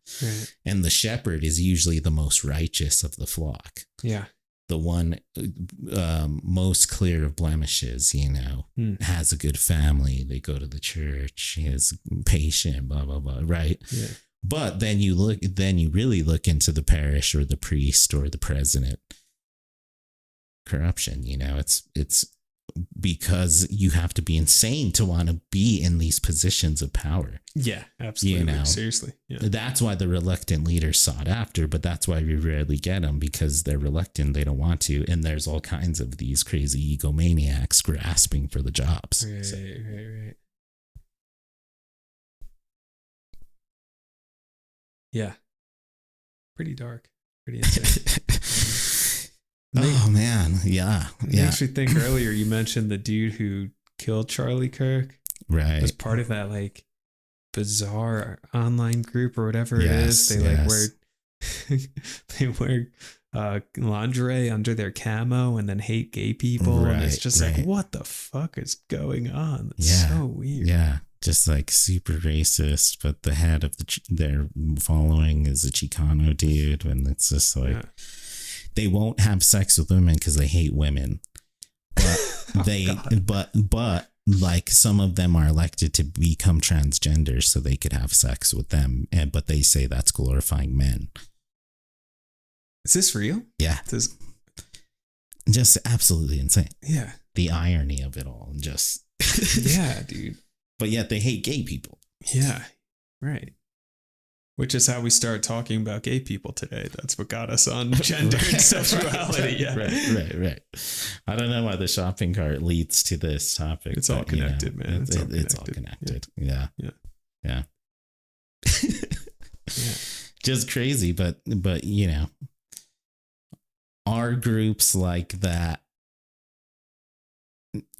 And the shepherd is usually the most righteous of the flock. Yeah. The one most clear of blemishes, you know, has a good family. They go to the church, is patient, blah, blah, blah. Right. Yeah. But then you really look into the parish or the priest or the president. Corruption, you know, it's because you have to be insane to want to be in these positions of power. Yeah, absolutely. You know, seriously. Yeah. That's why the reluctant leaders sought after, but that's why we rarely get them because they're reluctant. They don't want to. And there's all kinds of these crazy egomaniacs grasping for the jobs. Right. Yeah. Pretty dark. Pretty insane. Oh, man. Yeah. I actually think earlier you mentioned the dude who killed Charlie Kirk. Right. Was part of that like bizarre online group or whatever it is. They like wear lingerie under their camo and then hate gay people. And it's just like, what the fuck is going on? It's so weird. Yeah. Just like super racist, but the head of their following is a Chicano dude. And it's just like, they won't have sex with women because they hate women. But but like some of them are elected to become transgender so they could have sex with them. But they say that's glorifying men. Is this real? Yeah. Just absolutely insane. Yeah. The irony of it all. Just. Yeah, dude. But yet they hate gay people. Yeah, right. Which is how we start talking about gay people today. That's what got us on gender and sexuality. Yeah. Right. I don't know why the shopping cart leads to this topic. It's all connected, man. It's all connected. Yeah. Just crazy, but you know, are groups like that,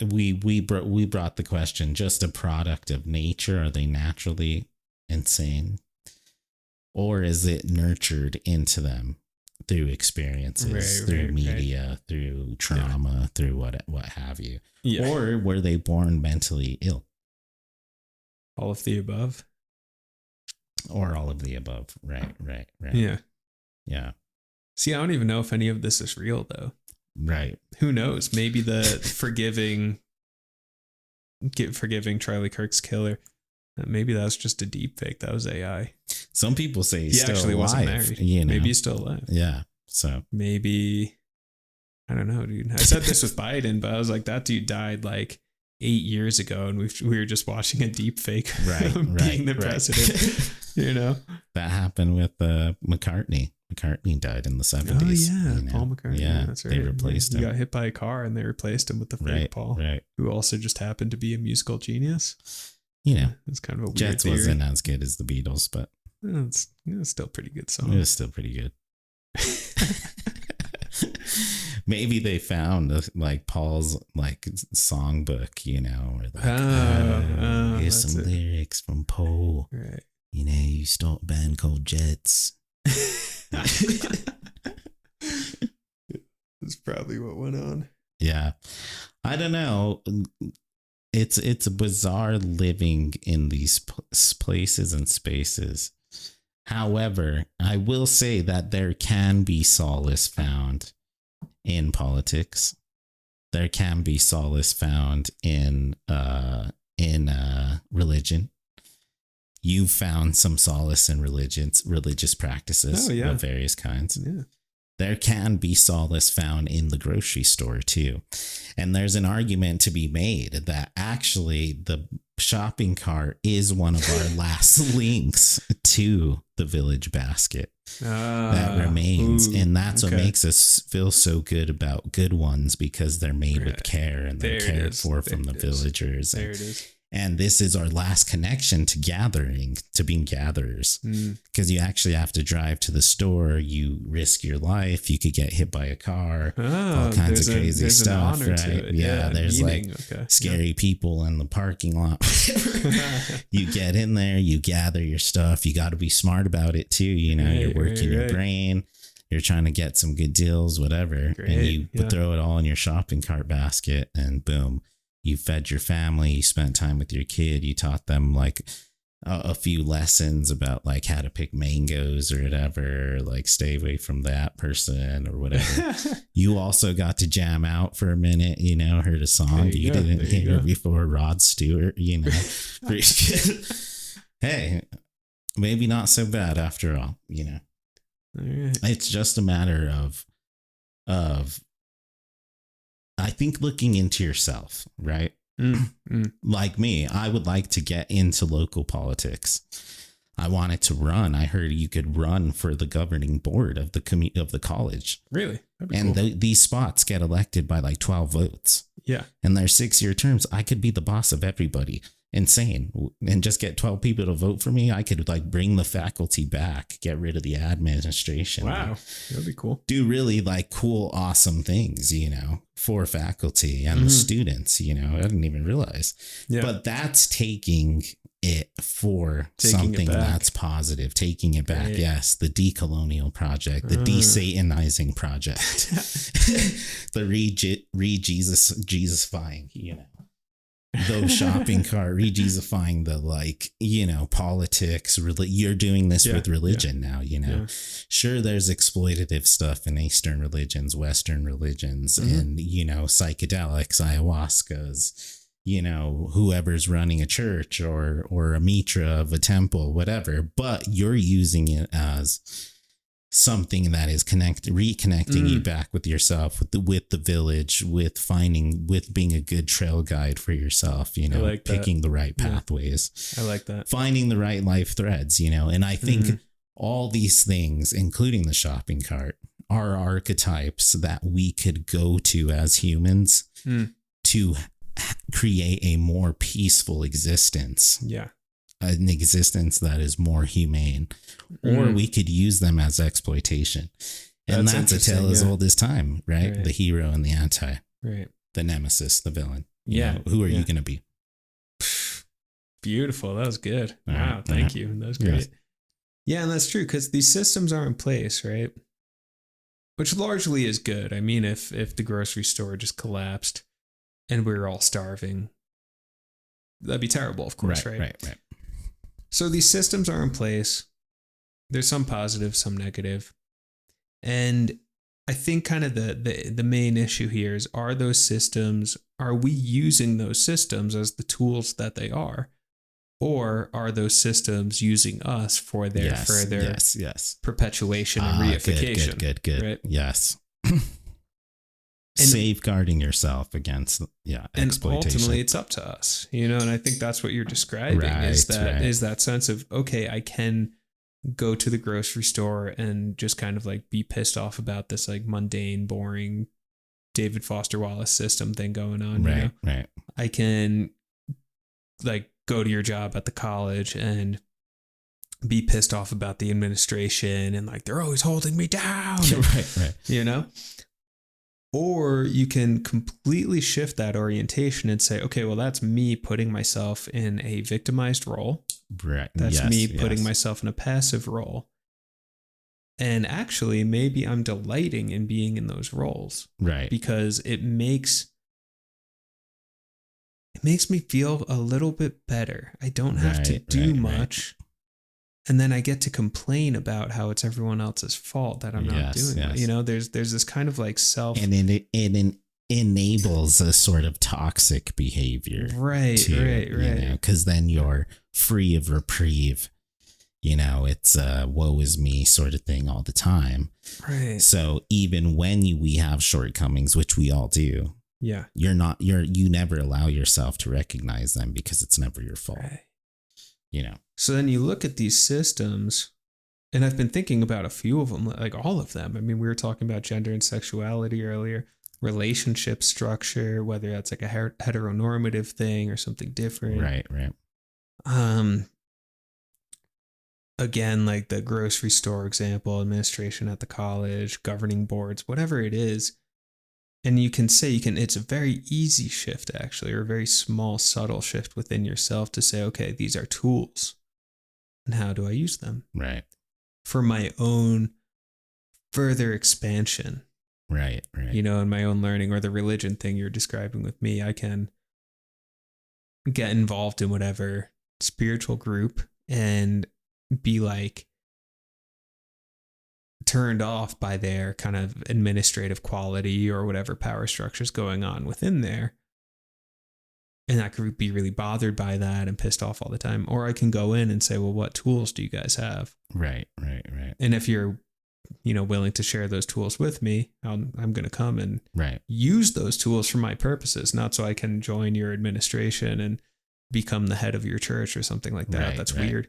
we brought the question, just a product of nature? Are they naturally insane, or is it nurtured into them through experiences, through media, through trauma, through what have you? Or were they born mentally ill? All of the above. Or all of the above. Right. Yeah. See, I don't even know if any of this is real though. Right. Who knows? Maybe the forgiving Charlie Kirk's killer. Maybe that was just a deep fake. That was AI. Some people say he still actually wasn't married. You know? Maybe he's still alive. Yeah. So maybe, I don't know, dude. I said this with Biden, but I was like, that dude died like 8 years ago, and we were just watching a deep fake being the president. You know, that happened with McCartney. McCartney died in the 70s. Oh yeah, you know? Paul McCartney. Yeah, that's right. They replaced him. He got hit by a car, and they replaced him with the fake Paul, who also just happened to be a musical genius. You know, it's kind of a weird Jets theory. Wasn't as good as the Beatles, but it's still a pretty good song. It was still pretty good. Maybe they found like Paul's like songbook, you know, or like here's some lyrics from Paul. Right. You know, you start a band called Jets. That's probably what went on. Yeah. I don't know. It's a bizarre living in these places and spaces. However, I will say that there can be solace found in politics. There can be solace found in religion. You've found some solace in religious practices of various kinds. Yeah. There can be solace found in the grocery store too. And there's an argument to be made that actually the shopping cart is one of our last links to the village basket. that remains. And that's what makes us feel so good about good ones, because they're made with care and they're cared for from the villagers. There it is. And this is our last connection to gathering, to being gatherers, because you actually have to drive to the store. You risk your life. You could get hit by a car, all kinds of crazy stuff, right? Yeah, there's scary people in the parking lot. You get in there, you gather your stuff. You got to be smart about it too. You're working your brain. You're trying to get some good deals, whatever. And you throw it all in your shopping cart basket, and boom. You fed your family, you spent time with your kid, you taught them like a few lessons about like how to pick mangoes or whatever, like stay away from that person or whatever. You also got to jam out for a minute, heard a song you didn't hear before, Rod Stewart, Hey, maybe not so bad after all, Right. It's just a matter of I think looking into yourself, right? Like me, I would like to get into local politics. I wanted to run. I heard you could run for the governing board of the college. Really? And cool. These spots get elected by like 12 votes. Yeah. And they're 6-year terms. I could be the boss of everybody. Insane. And just get 12 people to vote for me. I could like bring the faculty back, get rid of the administration. Wow. That'd be cool. Do really like cool, awesome things, for faculty and the students, I didn't even realize. Yeah. But that's taking it for something that's positive, taking it back. Right. Yes. The decolonial project, the desatanizing project, the re-Jesusifying, those shopping cart, re-Jesusifying the politics. You're doing this with religion now, Sure, there's exploitative stuff in Eastern religions, Western religions, and, psychedelics, ayahuascas, whoever's running a church or a mitra of a temple, whatever, but you're using it as something that is reconnecting you back with yourself, with the village, with being a good trail guide for yourself, picking the right pathways. I like that. Finding the right life threads, and I think all these things, including the shopping cart, are archetypes that we could go to as humans to create a more peaceful existence. Yeah. An existence that is more humane, or we could use them as exploitation. And that's a tale as old as time, right? The hero and the anti, right? The nemesis, the villain. Who are you going to be? Beautiful. That was good. Wow. Thank you. That was great. Yes. Yeah. And that's true, because these systems are in place, right? Which largely is good. I mean, if the grocery store just collapsed and we were all starving, that'd be terrible, of course, right? Right. So these systems are in place. There's some positive, some negative. And I think kind of the main issue here is, are we using those systems as the tools that they are? Or are those systems using us for their further perpetuation and reification? Good. Right? Yes. Safeguarding yourself against exploitation. And ultimately it's up to us, and I think that's what you're describing, is that sense of, okay, I can go to the grocery store and just kind of like be pissed off about this like mundane, boring David Foster Wallace system thing going on. Right. I can like go to your job at the college and be pissed off about the administration and like they're always holding me down. Right. Or you can completely shift that orientation and say, okay, well, that's me putting myself in a victimized role. Right. That's me putting myself in a passive role. And actually, maybe I'm delighting in being in those roles. Right. Because it makes me feel a little bit better. I don't have to do much. And then I get to complain about how it's everyone else's fault that I'm not doing it. There's this kind of like self. And it enables a sort of toxic behavior. Right. Because then you're free of reprieve. It's woe is me sort of thing all the time. Right. So even when we have shortcomings, which we all do. Yeah. You never allow yourself to recognize them because it's never your fault. Right. you know. So then you look at these systems And I've been thinking about a few of them, like all of them. I mean, we were talking about gender and sexuality earlier, relationship structure, whether that's like a heteronormative thing or something different. Right. Again, like the grocery store example, administration at the college, governing boards, whatever it is. And it's a very easy shift, actually, or a very small, subtle shift within yourself to say, okay, these are tools. And how do I use them? Right. For my own further expansion. Right. In my own learning, or the religion thing you're describing with me, I can get involved in whatever spiritual group and be like turned off by their kind of administrative quality or whatever power structures going on within there. And I could be really bothered by that and pissed off all the time. Or I can go in and say, well, what tools do you guys have? Right. And if you're, willing to share those tools with me, I'm going to come and use those tools for my purposes, not so I can join your administration and become the head of your church or something like that. That's weird.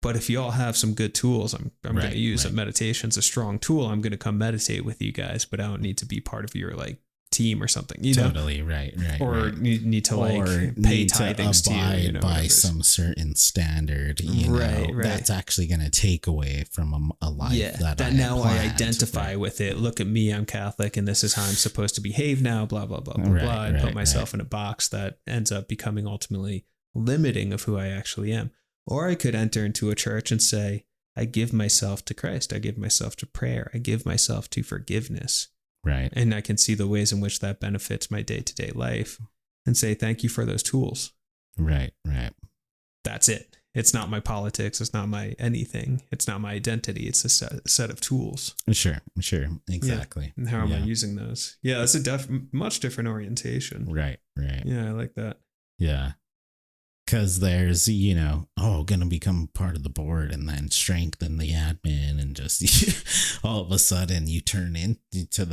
But if you all have some good tools, I'm going to use it. Meditation's a strong tool. I'm going to come meditate with you guys, but I don't need to be part of your like team or something. Totally. Right. Or need to pay tithings to you. By some certain standard. That's actually going to take away from a life that now I identify with it. Look at me, I'm Catholic, and this is how I'm supposed to behave now. Blah blah blah blah blah. And put myself in a box that ends up becoming ultimately limiting of who I actually am. Or I could enter into a church and say, I give myself to Christ. I give myself to prayer. I give myself to forgiveness. Right. And I can see the ways in which that benefits my day-to-day life and say, thank you for those tools. Right. That's it. It's not my politics. It's not my anything. It's not my identity. It's a set of tools. Sure. Exactly. Yeah. And how am I using those? Yeah, it's a much different orientation. Right. Yeah, I like that. Yeah. Because there's, going to become part of the board and then strengthen the admin and just all of a sudden you turn into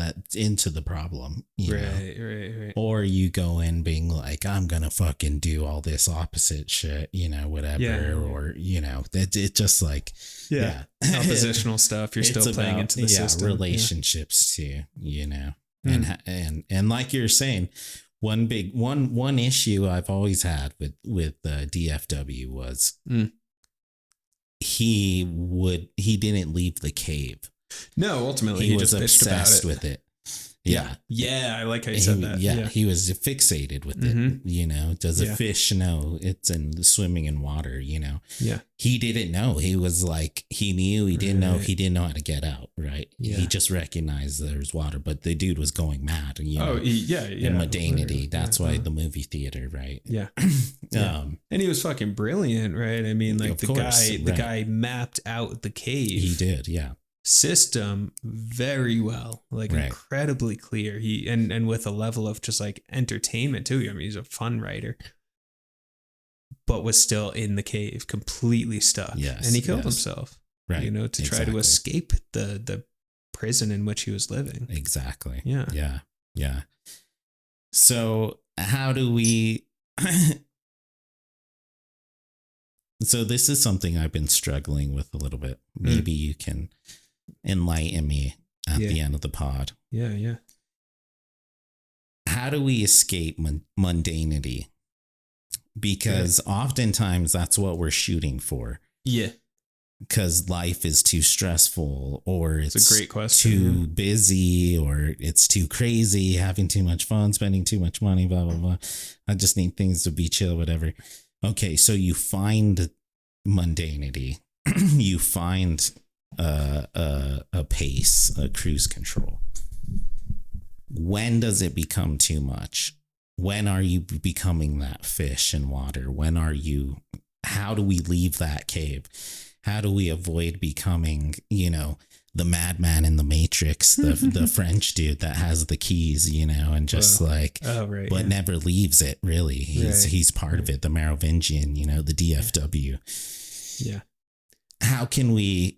the problem. Right. Or you go in being like, I'm going to fucking do all this opposite shit, whatever. Yeah. Or, it just like, oppositional stuff. You're still playing into the system. Relationships too, and like you're saying, one issue I've always had with DFW was he didn't leave the cave. No, ultimately he was obsessed with it. Yeah, I like how you said that. Yeah, he was fixated with it. Does a fish know it's swimming in water? Yeah, he didn't know. He was like, he knew, he didn't know. He didn't know how to get out. Right. Yeah. He just recognized there's water, but the dude was going mad. In mundanity. That's why the movie theater. Right. Yeah. And he was fucking brilliant. Right. I mean, like the guy mapped out the cave. He did. Yeah. System very well, incredibly clear. He and with a level of just like entertainment too. I mean, he's a fun writer, but was still in the cave, completely stuck. Yes, and he killed himself. Right, to try to escape the prison in which he was living. Exactly. Yeah. So how do we? So this is something I've been struggling with a little bit. Maybe you can enlighten me at the end of the pod. Yeah. How do we escape mundanity? Because oftentimes that's what we're shooting for. Yeah. Because life is too stressful, or it's a great question. Too busy, or it's too crazy, having too much fun, spending too much money, blah, blah, blah. I just need things to be chill, whatever. Okay, so you find mundanity. You find a pace, a cruise control. When does it become too much? When are you becoming that fish in water? How do we leave that cave? How do we avoid becoming, the madman in the Matrix, the French dude that has the keys, and just but never leaves it really. He's part of it, the Merovingian, the DFW. Yeah. How can we,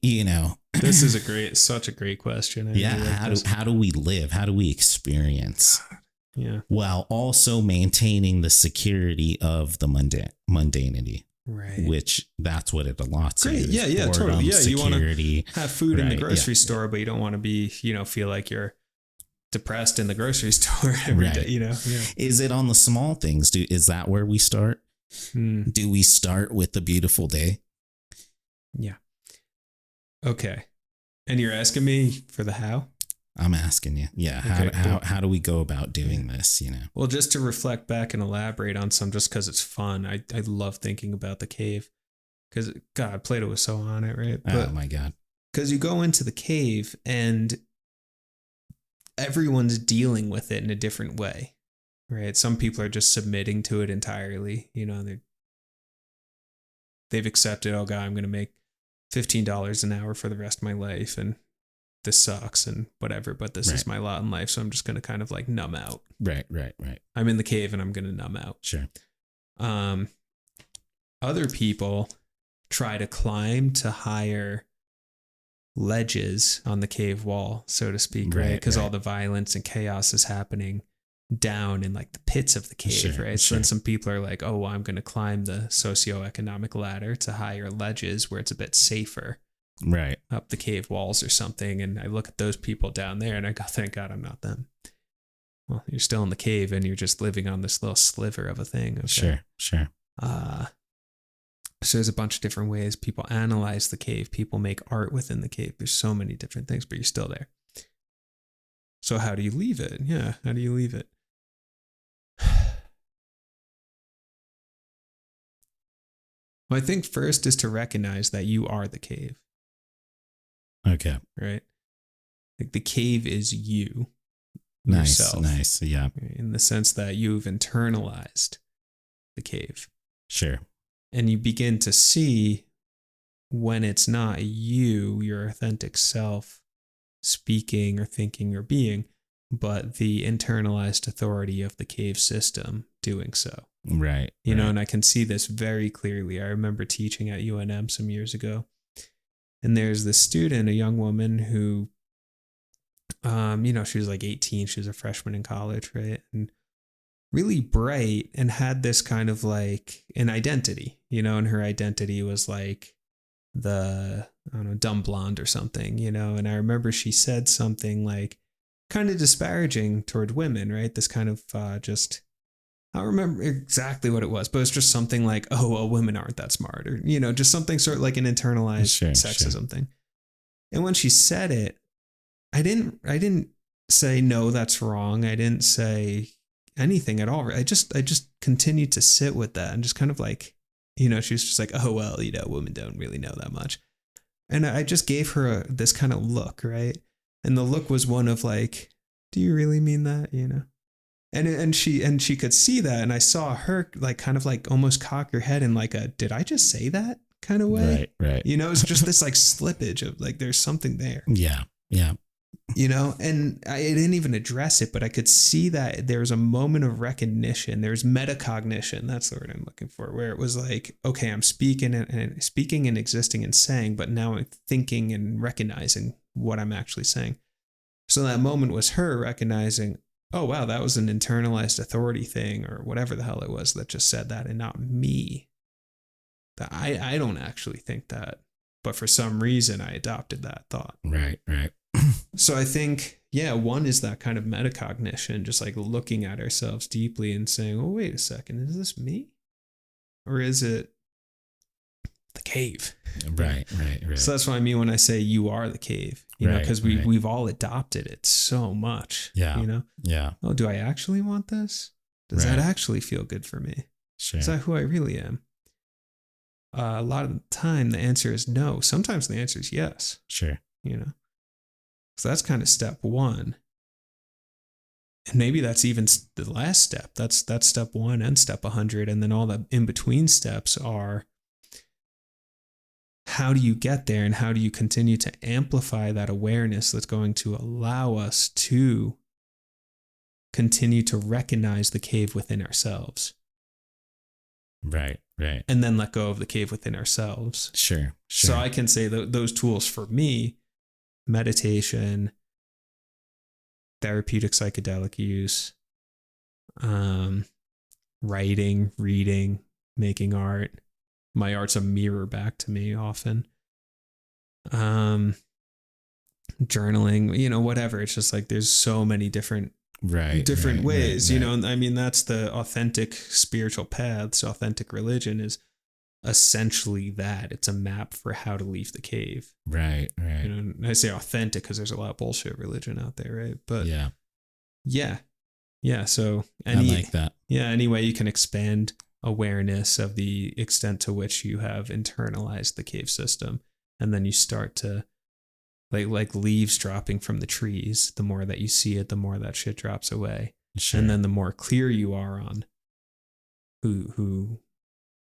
This is such a great question. How do we live? How do we experience? Yeah. While also maintaining the security of the mundanity. Right. Which that's what it allots. Great. You. Yeah, Boredom, totally. Yeah, security. You want to have food in the grocery store, but you don't want to be, feel like you're depressed in the grocery store every day, Yeah. Is it on the small things? Is that where we start? Do we start with the beautiful day? Yeah. Okay. And you're asking me for the how? I'm asking you. Yeah. How do we go about doing this? Well, just to reflect back and elaborate on some, just because it's fun. I love thinking about the cave because God, Plato was so on it, right? Oh my God. Because you go into the cave and everyone's dealing with it in a different way, right? Some people are just submitting to it entirely. They've accepted, oh God, I'm going to make $15 an hour for the rest of my life. And this sucks and whatever, but this is my lot in life. So I'm just going to kind of like numb out. Right. I'm in the cave and I'm going to numb out. Sure. Other people try to climb to higher ledges on the cave wall, so to speak, right? Because all the violence and chaos is happening down in like the pits of the cave, right? So then some people are like, oh, well, I'm going to climb the socioeconomic ladder to higher ledges where it's a bit safer. Right. Up the cave walls or something. And I look at those people down there and I go, thank God I'm not them. Well, you're still in the cave and you're just living on this little sliver of a thing. Okay? Sure. So there's a bunch of different ways people analyze the cave. People make art within the cave. There's so many different things, but you're still there. So how do you leave it? Yeah. How do you leave it? Well, I think first is to recognize that you are the cave. Okay. Right? Like the cave is you. Nice. Yourself, nice. Yeah. In the sense that you've internalized the cave. Sure. And you begin to see when it's not you, your authentic self, speaking or thinking or being, but the internalized authority of the cave system doing so. Right. You know, and I can see this very clearly. I remember teaching at UNM some years ago. And there's this student, a young woman who, she was like 18. She was a freshman in college, right? And really bright and had this kind of like an identity, and her identity was like the, dumb blonde or something, and I remember she said something like kind of disparaging toward women, right? This kind of I don't remember exactly what it was, but it's just something like, oh, well, women aren't that smart, or, just something sort of like an internalized sexism thing. And when she said it, I didn't say, no, that's wrong. I didn't say anything at all. I just continued to sit with that and just kind of like, she was just like, oh, well, women don't really know that much. And I just gave her this kind of look, right? And the look was one of like, do you really mean that? And she could see that. And I saw her like kind of like almost cock her head in like a, did I just say that kind of way? Right. It's just this like slippage of like, there's something there. Yeah. And I didn't even address it, but I could see that there was a moment of recognition. There's metacognition. That's the word I'm looking for, where it was like, okay, I'm speaking and existing and saying, but now I'm thinking and recognizing what I'm actually saying. So that moment was her recognizing, oh, wow, that was an internalized authority thing or whatever the hell it was that just said that and not me. That I don't actually think that, but for some reason I adopted that thought. Right. So I think, one is that kind of metacognition, just like looking at ourselves deeply and saying, oh, wait a second, is this me? Or is it the cave? Right. So that's what I mean when I say you are the cave, because we've all adopted it so much. Yeah. Yeah. Oh, do I actually want this? Does that actually feel good for me? Sure. Is that who I really am? A lot of the time the answer is no. Sometimes the answer is yes. Sure. So that's kind of step one. And maybe that's even the last step. That's step 1 and step 100. And then all the in-between steps are, how do you get there and how do you continue to amplify that awareness that's going to allow us to continue to recognize the cave within ourselves? Right. And then let go of the cave within ourselves. Sure. So I can say those tools for me, meditation, therapeutic psychedelic use, writing, reading, making art, My art's a mirror back to me often. Journaling, whatever. It's just like there's so many different ways, right. I mean, that's the authentic spiritual paths. Authentic religion is essentially that. It's a map for how to leave the cave. Right. I say authentic because there's a lot of bullshit religion out there, right? But yeah. So I like that. Yeah. Any way you can expand awareness of the extent to which you have internalized the cave system, and then you start to like leaves dropping from the trees. The more that you see it, the more that shit drops away. Sure. And then the more clear you are on who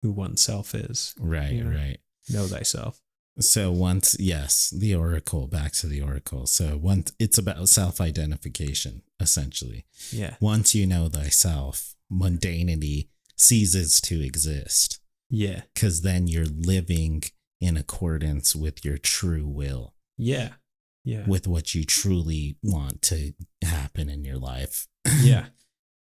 oneself is. Right. Right. Know thyself. So the oracle, back to the oracle. So once it's about self-identification, essentially. Yeah. Once you know thyself, mundanity ceases to exist. Yeah. Because then you're living in accordance with your true will. Yeah. Yeah. With what you truly want to happen in your life. Yeah.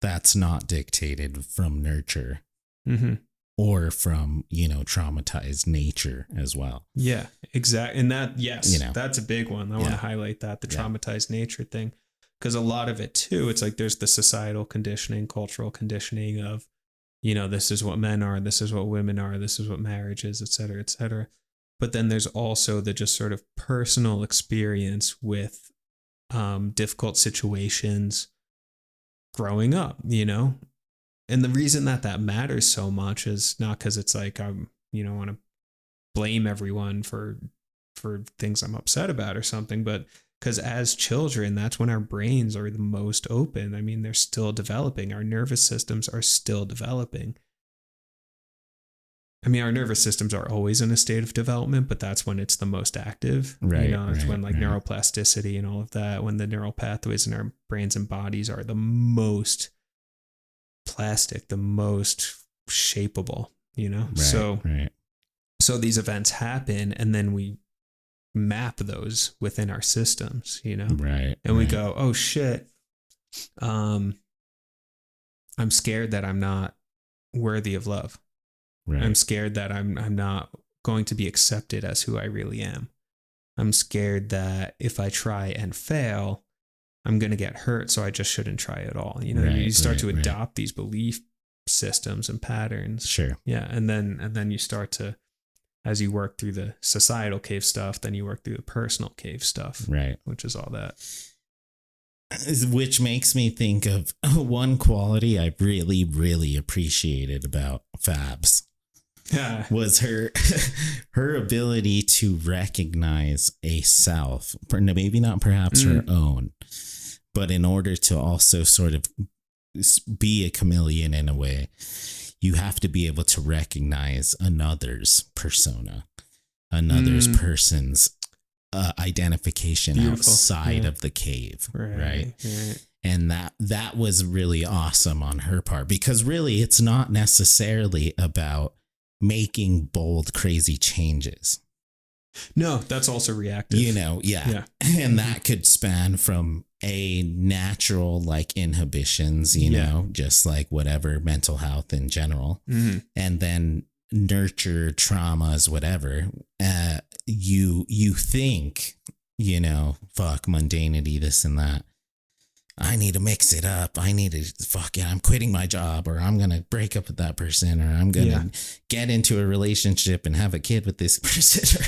That's not dictated from nurture. Mm-hmm. Or from, traumatized nature as well. Yeah, exactly. And that, yes, that's a big one. I want to highlight that, the traumatized nature thing. Because a lot of it too, it's like there's the societal conditioning, cultural conditioning of, this is what men are, this is what women are, this is what marriage is, et cetera, et cetera. But then there's also the just sort of personal experience with difficult situations growing up, And the reason that matters so much is not because it's like I want to blame everyone for things I'm upset about or something, but because as children, that's when our brains are the most open. I mean, they're still developing. Our nervous systems are still developing. I mean, our nervous systems are always in a state of development, but that's when it's the most active. Right. It's when neuroplasticity and all of that, when the neural pathways in our brains and bodies are the most plastic, the most shapeable, Right. So these events happen, and then we map those within our systems, Right. And we go, oh shit, I'm scared that I'm not worthy of love. Right. I'm scared that I'm not going to be accepted as who I really am. I'm scared that if I try and fail, I'm going to get hurt, so I just shouldn't try at all. You start to adopt these belief systems and patterns. Sure. Yeah. And then you start to, as you work through the societal cave stuff, then you work through the personal cave stuff. Right. Which is all that. Which makes me think of one quality I really, really appreciated about Fabs. Yeah. Was her ability to recognize a self, maybe not perhaps her own, but in order to also sort of be a chameleon in a way, you have to be able to recognize another's persona, another's person's identification outside of the cave. Right. And that was really awesome on her part, because really it's not necessarily about making bold, crazy changes. No, that's also reactive. Yeah. And that could span from a natural like inhibitions, just like whatever, mental health in general. Mm-hmm. And then nurture traumas, whatever. You think, fuck mundanity, this and that. I need to mix it up. I need to I'm quitting my job, or I'm going to break up with that person, or I'm going to get into a relationship and have a kid with this person.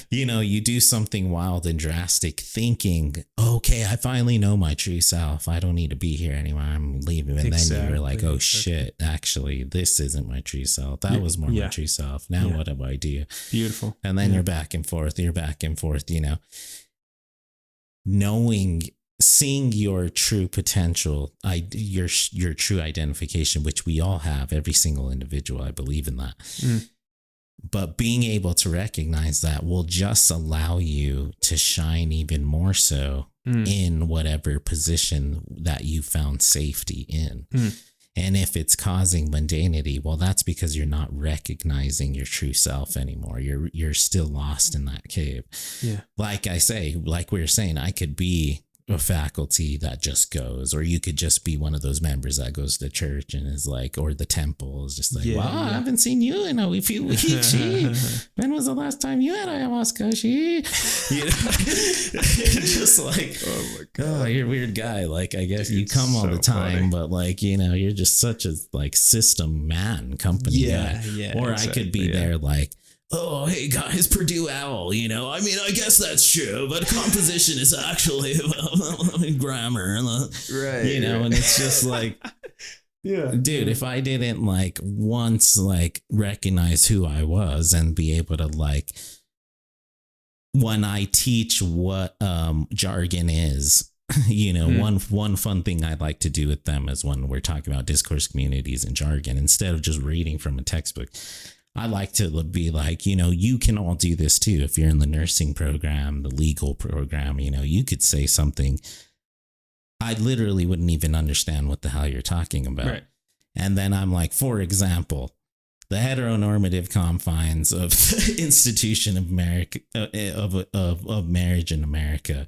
You do something wild and drastic thinking, okay, I finally know my true self. I don't need to be here anymore. I'm leaving. And then you're like, oh shit, actually, this isn't my true self. That was more my true self. Now what do I do? Beautiful. And then you're back and forth, seeing your true potential, your true identification, which we all have, every single individual. I believe in that. But being able to recognize that will just allow you to shine even more so in whatever position that you found safety in. And if it's causing mundanity, well, that's because you're not recognizing your true self anymore. You're still lost in that cave. Yeah. Like I say, like we were saying, I could be a faculty that just goes, or you could just be one of those members that goes to church and is like, or the temple is just like, wow, I haven't seen you in a few weeks. When was the last time you had ayahuasca? You know? Just like, oh my God, you're a weird guy. Like, I guess you come all the time, funny. But like, you know, you're just such a like system man, company guy. Yeah, or exactly, I could be there like, oh, hey guys, Purdue Owl, you know, I mean, I guess that's true, but composition is actually grammar, right? You know, and it's just like, dude, if I didn't like once like recognize who I was and be able to like, when I teach what jargon is, you know, one fun thing I like to do with them is when we're talking about discourse communities and jargon, instead of just reading from a textbook, I like to be like, you know, you can all do this too. If you're in the nursing program, the legal program, you know, you could say something. I literally wouldn't even understand what the hell you're talking about. Right. And then I'm like, for example, the heteronormative confines of the institution of America, of marriage in America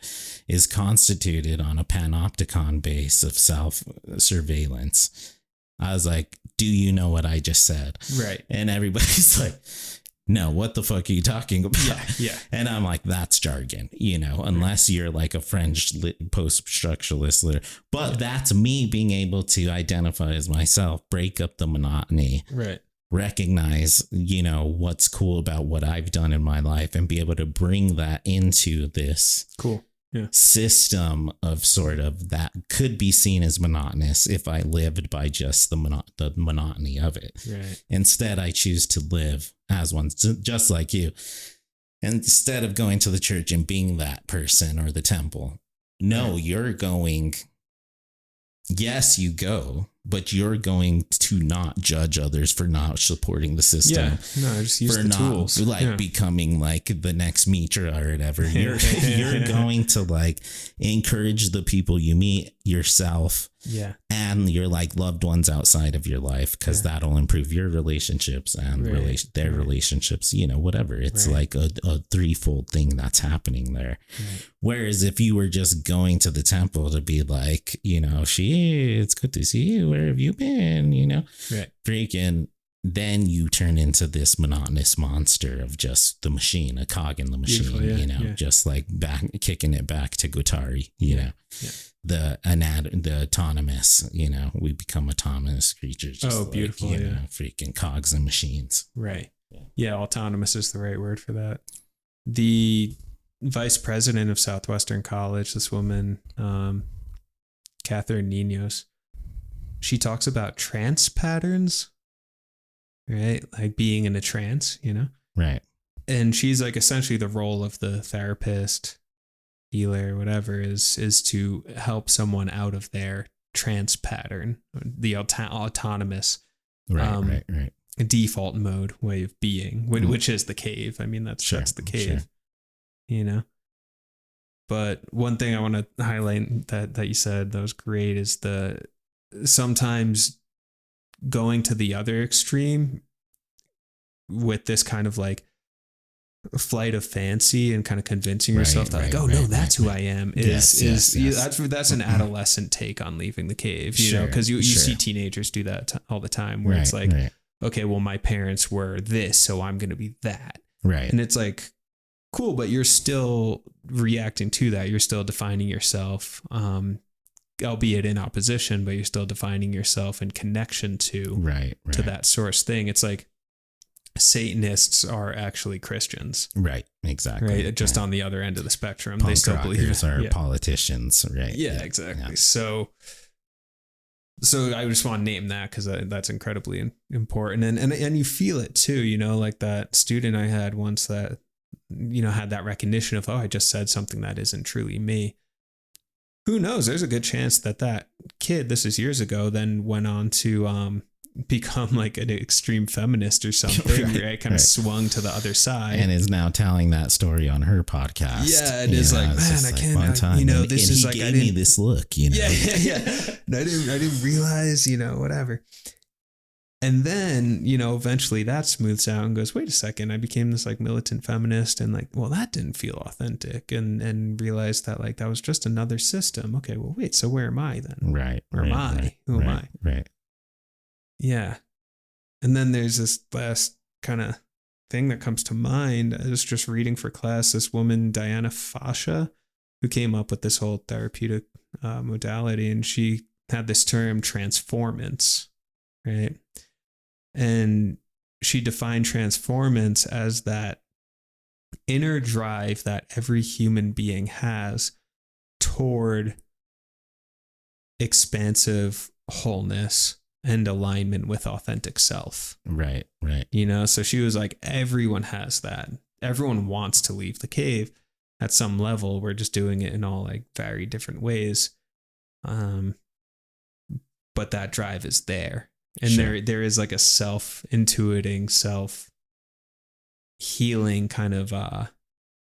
is constituted on a panopticon base of self-surveillance. I was like, do you know what I just said? Right. And everybody's like, no, what the fuck are you talking about? Yeah. And I'm like, that's jargon, you know, unless you're like a French post-structuralist. But that's me being able to identify as myself, break up the monotony. Right. Recognize, you know, what's cool about what I've done in my life and be able to bring that into this system of sort of that could be seen as monotonous if I lived by just the monotony of it. Right. Instead, I choose to live as one, just like you. And instead of going to the church and being that person or the temple, no, you're going, yes, you go, but you're going to not judge others for not supporting the system. Yeah, no, just use for the not tools. Like becoming like the next Mitra or whatever. You're going to like encourage the people you meet, yourself, and your like loved ones outside of your life, because that'll improve your relationships and their relationships. You know, whatever. It's like a threefold thing that's happening there. Right. Whereas if you were just going to the temple to be like, you know, it's good to see you. Where have you been? You know, freaking. Then you turn into this monotonous monster of just the machine, a cog in the machine. You know, just like kicking it back to Guattari. You know, the autonomous. You know, we become autonomous creatures. Just beautiful! Like, you know, freaking cogs and machines. Right. Yeah, autonomous is the right word for that. The vice president of Southwestern College, this woman, Catherine Ninos, she talks about trance patterns, right? Like being in a trance, you know? Right. And she's like essentially the role of the therapist, healer, whatever, is to help someone out of their trance pattern, the autonomous right. default mode way of being, which is the cave. I mean, that's the cave, you know? But one thing I want to highlight that you said that was great is sometimes going to the other extreme with this kind of like flight of fancy and kind of convincing yourself that that's who I am that's an adolescent take on leaving the cave, you know, because you see teenagers do that all the time where it's like, okay, well, my parents were this, so I'm going to be that. Right. And it's like, cool, but you're still reacting to that. You're still defining yourself, albeit in opposition, but you're still defining yourself in connection to to that source thing. It's like Satanists are actually Christians. Right. Exactly. Right. Just on the other end of the spectrum. Punk they still believe are politicians. Right. Yeah, exactly. Yeah. So I just want to name that because that's incredibly important. And you feel it too, you know, like that student I had once that, you know, had that recognition of, I just said something that isn't truly me. Who knows? There's a good chance that kid, this is years ago, then went on to become like an extreme feminist or something, right? Kind of swung to the other side. And is now telling that story on her podcast. Yeah, it is like, man, I can't, you know, this is like, I gave me this look, you know? Yeah. And I didn't realize, you know, whatever. And then, eventually that smooths out and goes, wait a second, I became this like militant feminist and like, well, that didn't feel authentic, and realized that like that was just another system. Okay, well, wait, so where am I then? Right. Where am I? Who am I? Right. Yeah. And then there's this last kind of thing that comes to mind. I was just reading for class, this woman, Diana Fascia, who came up with this whole therapeutic modality, and she had this term transformance, right? And she defined transformance as that inner drive that every human being has toward expansive wholeness and alignment with authentic self. Right. So she was like, everyone has that. Everyone wants to leave the cave at some level. We're just doing it in all like very different ways. But that drive is there. And sure. there is like a self-intuiting, self-healing kind of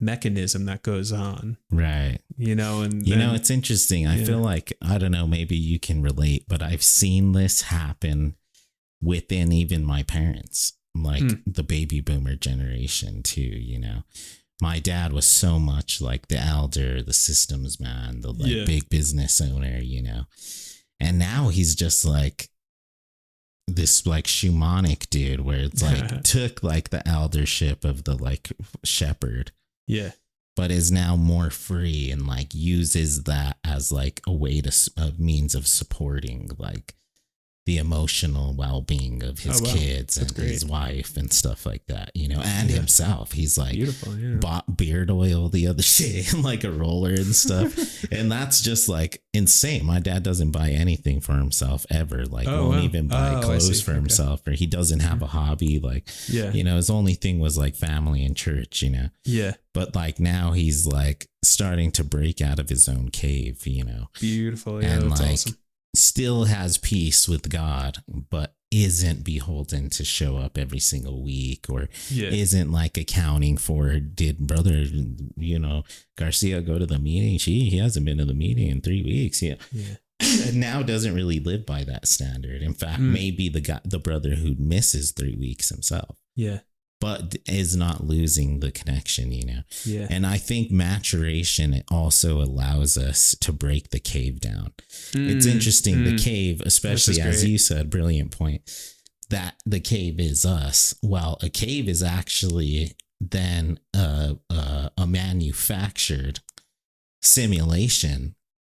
mechanism that goes on. Right. It's interesting. I feel like, I don't know, maybe you can relate, but I've seen this happen within even my parents, like the baby boomer generation too, My dad was so much like the elder, the systems man, the big business owner, And now he's just like this like shamanic dude where it's like took like the eldership of the like shepherd. Yeah. But is now more free and like uses that as like a way a means of supporting like the emotional well-being of his kids and his wife and stuff like that, and himself. He's like bought beard oil, the other shit, like a roller and stuff. And that's just like insane. My dad doesn't buy anything for himself ever. Like won't even buy clothes for himself, or he doesn't have a hobby. Like, his only thing was like family and church, Yeah. But like now he's like starting to break out of his own cave, Beautiful. Yeah, and that's like, awesome. Still has peace with God, but isn't beholden to show up every single week, or isn't like accounting for, did brother, Garcia go to the meeting? He hasn't been to the meeting in 3 weeks. And now doesn't really live by that standard. In fact, maybe the brother who misses 3 weeks himself. Yeah. But is not losing the connection, Yeah. And I think maturation also allows us to break the cave down. It's interesting. The cave, especially as you said, brilliant point, that the cave is us. Well, a cave is actually then a manufactured simulation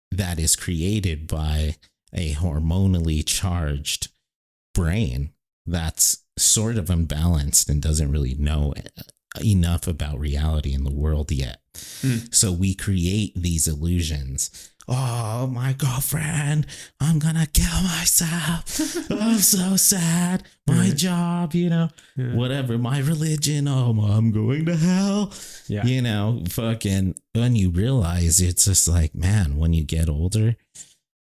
that is created by a hormonally charged brain that's sort of unbalanced and doesn't really know enough about reality in the world yet. So we create these illusions. Oh, my girlfriend, I'm gonna kill myself. I'm so sad. My job, whatever, my religion. Oh, I'm going to hell. Yeah. Fucking when you realize it's just like, man, when you get older,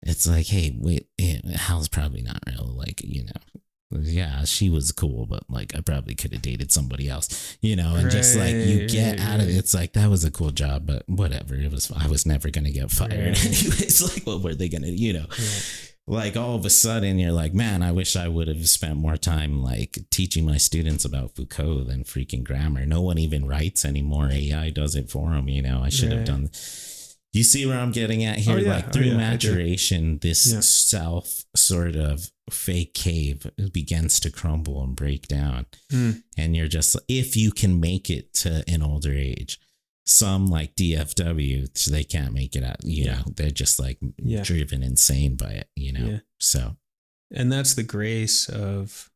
it's like, hey, wait, hell's probably not real. Like, yeah, she was cool, but like I probably could have dated somebody else, and just like you get out of it. It's like, that was a cool job, but whatever. I was never going to get fired. Anyways, like, what were they going to, like all of a sudden you're like, man, I wish I would have spent more time like teaching my students about Foucault than freaking grammar. No one even writes anymore. AI does it for them. I should have done. You see where I'm getting at here? Like through maturation, this self sort of fake cave begins to crumble and break down. And you're just, if you can make it to an older age, some like DFW, they can't make it out. They're just like driven insane by it, So. And that's the grace of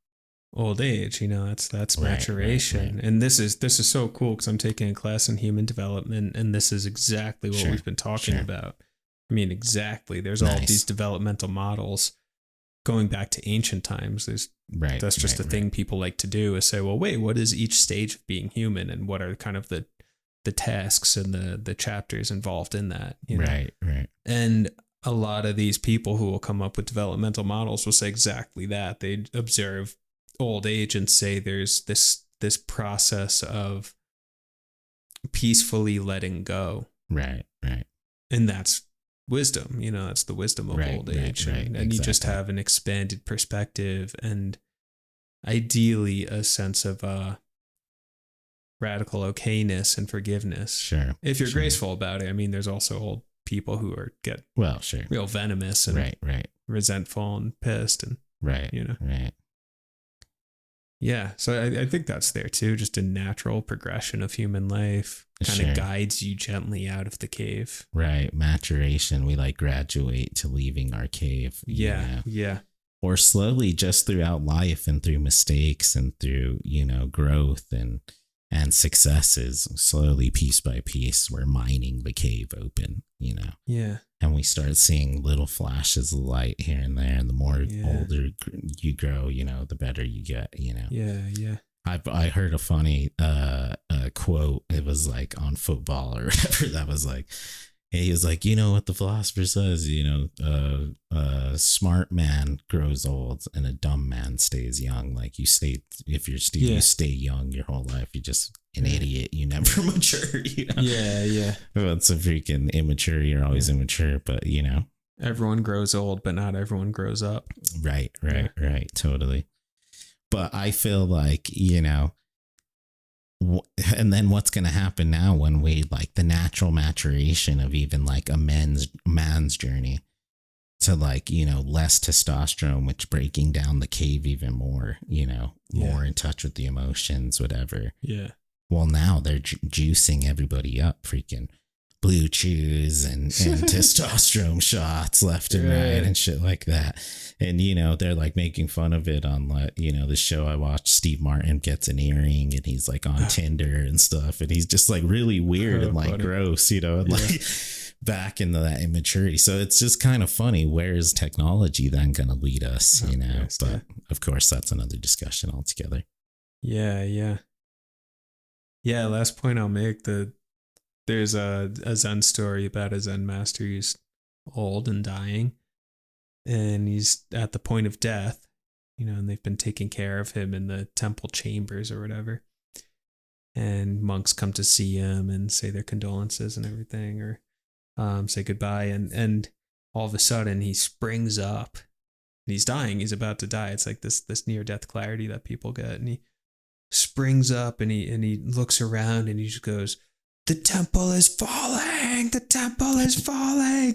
old age, that's maturation. Right. And this is so cool because I'm taking a class in human development, and this is exactly what we've been talking about. I mean, exactly. There's all these developmental models going back to ancient times. That's just a thing people like to do, is say, well, wait, what is each stage of being human, and what are kind of the tasks and the chapters involved in that? Right. And a lot of these people who will come up with developmental models will say exactly that. They observe old age and say there's this process of peacefully letting go. Right. And that's wisdom, that's the wisdom of old age. And you just have an expanded perspective, and ideally a sense of radical okayness and forgiveness. Sure. If you're graceful about it. I mean, there's also old people who get real venomous and resentful and pissed and Right. Yeah, so I think that's there too. Just a natural progression of human life kind of guides you gently out of the cave. Right. Maturation. We like graduate to leaving our cave. Yeah. Or slowly just throughout life and through mistakes and through, growth and successes. Slowly, piece by piece, we're mining the cave open, Yeah. And we start seeing little flashes of light here and there. And the more older you grow, the better you get, Yeah. I heard a funny quote. It was like on football or whatever. That was like, he was like, what the philosopher says, a smart man grows old and a dumb man stays young. Like you stay young your whole life. You're just an idiot. You never mature. Yeah. Well, it's a freaking immature. You're always immature, but everyone grows old, but not everyone grows up. Right. Totally. But I feel like, and then what's going to happen now when we like the natural maturation of even like a man's journey to like, less testosterone, which breaking down the cave even more, more in touch with the emotions, whatever. Yeah. Well, now they're juicing everybody up, freaking blue chews and testosterone shots left and right and shit like that. And, they're like making fun of it on like, the show I watched. Steve Martin gets an earring and he's like on Tinder and stuff. And he's just like really weird and like gross, and like back into that immaturity. So it's just kind of funny. Where is technology then going to lead us, But of course, that's another discussion altogether. Yeah. Last point I'll make, there's a Zen story about a Zen master who's old and dying, and he's at the point of death, and they've been taking care of him in the temple chambers or whatever. And monks come to see him and say their condolences and everything, or say goodbye. And all of a sudden he springs up. He's dying. He's about to die. It's like this near-death clarity that people get. And he springs up and he looks around and he just goes, "The temple is falling! The temple is falling!"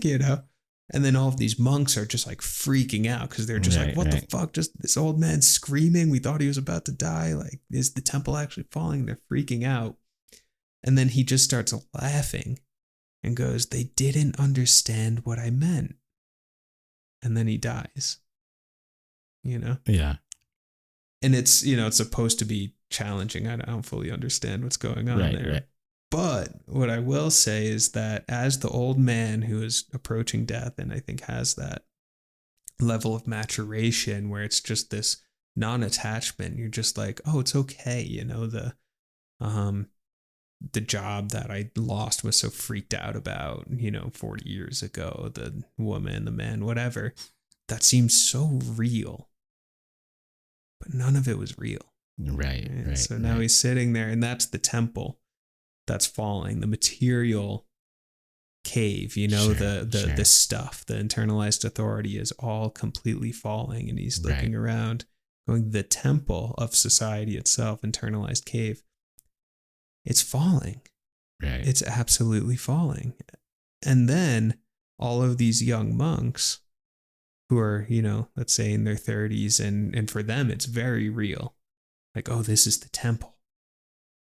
And then all of these monks are just like freaking out because they're just like, what the fuck? Just this old man screaming. We thought he was about to die. Like, is the temple actually falling? They're freaking out. And then he just starts laughing and goes, "They didn't understand what I meant." And then he dies. Yeah. And it's, it's supposed to be challenging. I don't fully understand what's going on there. Right. But what I will say is that as the old man who is approaching death, and I think has that level of maturation where it's just this non-attachment, you're just like, oh, it's okay. The job that I lost was so freaked out about, 40 years ago, the woman, the man, whatever, that seems so real, but none of it was real. Right. So now he's sitting there, and that's the temple that's falling, the material cave, the stuff, the internalized authority is all completely falling, and he's looking around going, the temple of society itself, internalized cave, it's falling. Right. It's absolutely falling. And then all of these young monks who are, let's say in their 30s, and for them it's very real. Like, oh, this is the temple.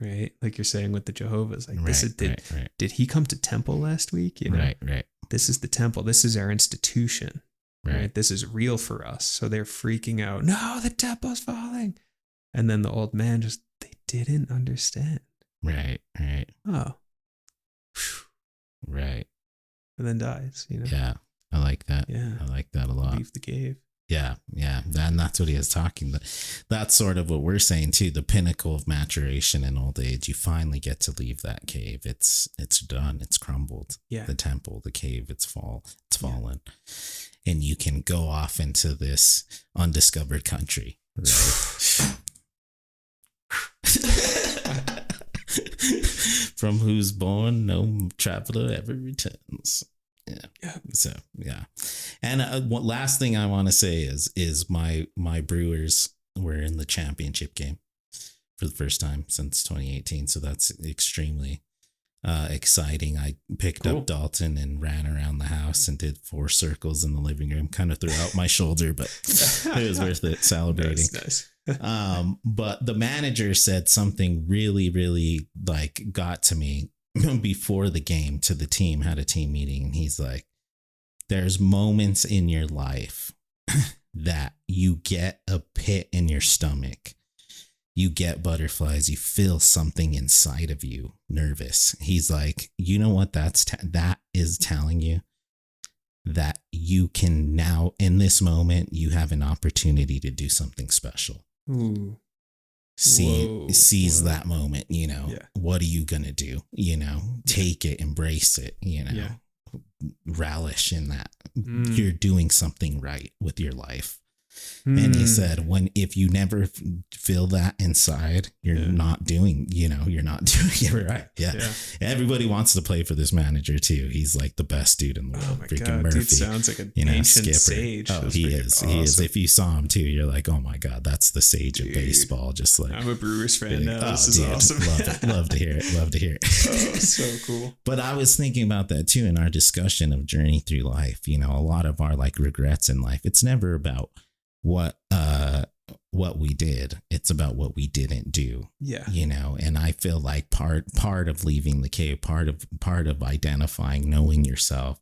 Right, like you're saying with the Jehovah's, like did he come to temple last week? Right. This is the temple. This is our institution. Right. This is real for us. So they're freaking out. No, the temple's falling. And then the old man they didn't understand. Right. Oh. Right. And then dies. Yeah, I like that. Yeah, I like that a lot. Leave the cave. Yeah. And that's what he is talking about. That's sort of what we're saying too. The pinnacle of maturation in old age. You finally get to leave that cave. It's done. It's crumbled. Yeah. The temple, the cave, it's fallen. And you can go off into this undiscovered country. Right? From whose bourne no traveler ever returns. Yeah. So, yeah. And one last thing I want to say is my Brewers we're in the championship game for the first time since 2018. So that's extremely exciting. I picked up Dalton and ran around the house and did 4 circles in the living room, kind of threw out my shoulder, but it was worth it celebrating. Nice. But the manager said something really, really like got to me before the game to the team, had a team meeting. And he's like, there's moments in your life that you get a pit in your stomach. You get butterflies. You feel something inside of you, nervous. He's like, you know what that is telling you? That you can now, in this moment, you have an opportunity to do something special. Ooh. Seize that moment, you know. Yeah. What are you going to do? You know, take it, embrace it, you know, relish in that. You're doing something right with your life. And he said, if you never feel that inside, you're not doing it right. Yeah. Everybody wants to play for this manager too. He's like the best dude in the world. Oh my Freaking God, Murphy. dude sounds like an ancient skipper. sage. Oh, he is. Awesome. He is. If you saw him too, you're like, oh my God, that's the sage of baseball. Just like, I'm a Brewers fan now. Oh, this is awesome. Love it. Love to hear it. Love to hear it. Oh, so cool. But I was thinking about that too in our discussion of journey through life. You know, a lot of our like regrets in life, it's never about what we did. It's about what we didn't do. Yeah. You know, and I feel like part of leaving the cave, part of identifying, knowing yourself,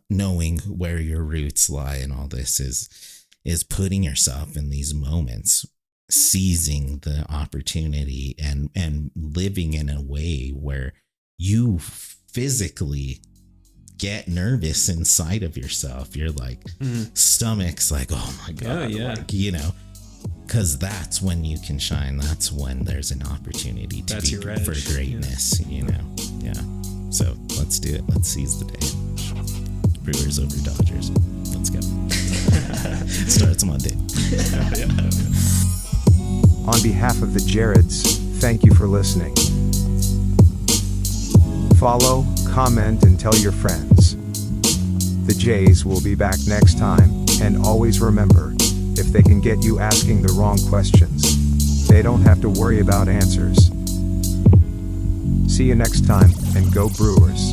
knowing where your roots lie and all this is putting yourself in these moments, seizing the opportunity and living in a way where you physically get nervous inside of yourself. You're like, stomach's like, oh my God. Like, you know, because that's when you can shine. That's when there's an opportunity for greatness, you know? Yeah. So let's do it. Let's seize the day. Brewers over Dodgers. Let's go. Starts Monday. On behalf of the Jareds, thank you for listening. Follow, comment, and tell your friends. The Jays will be back next time, and always remember, if they can get you asking the wrong questions, they don't have to worry about answers. See you next time, and go Brewers.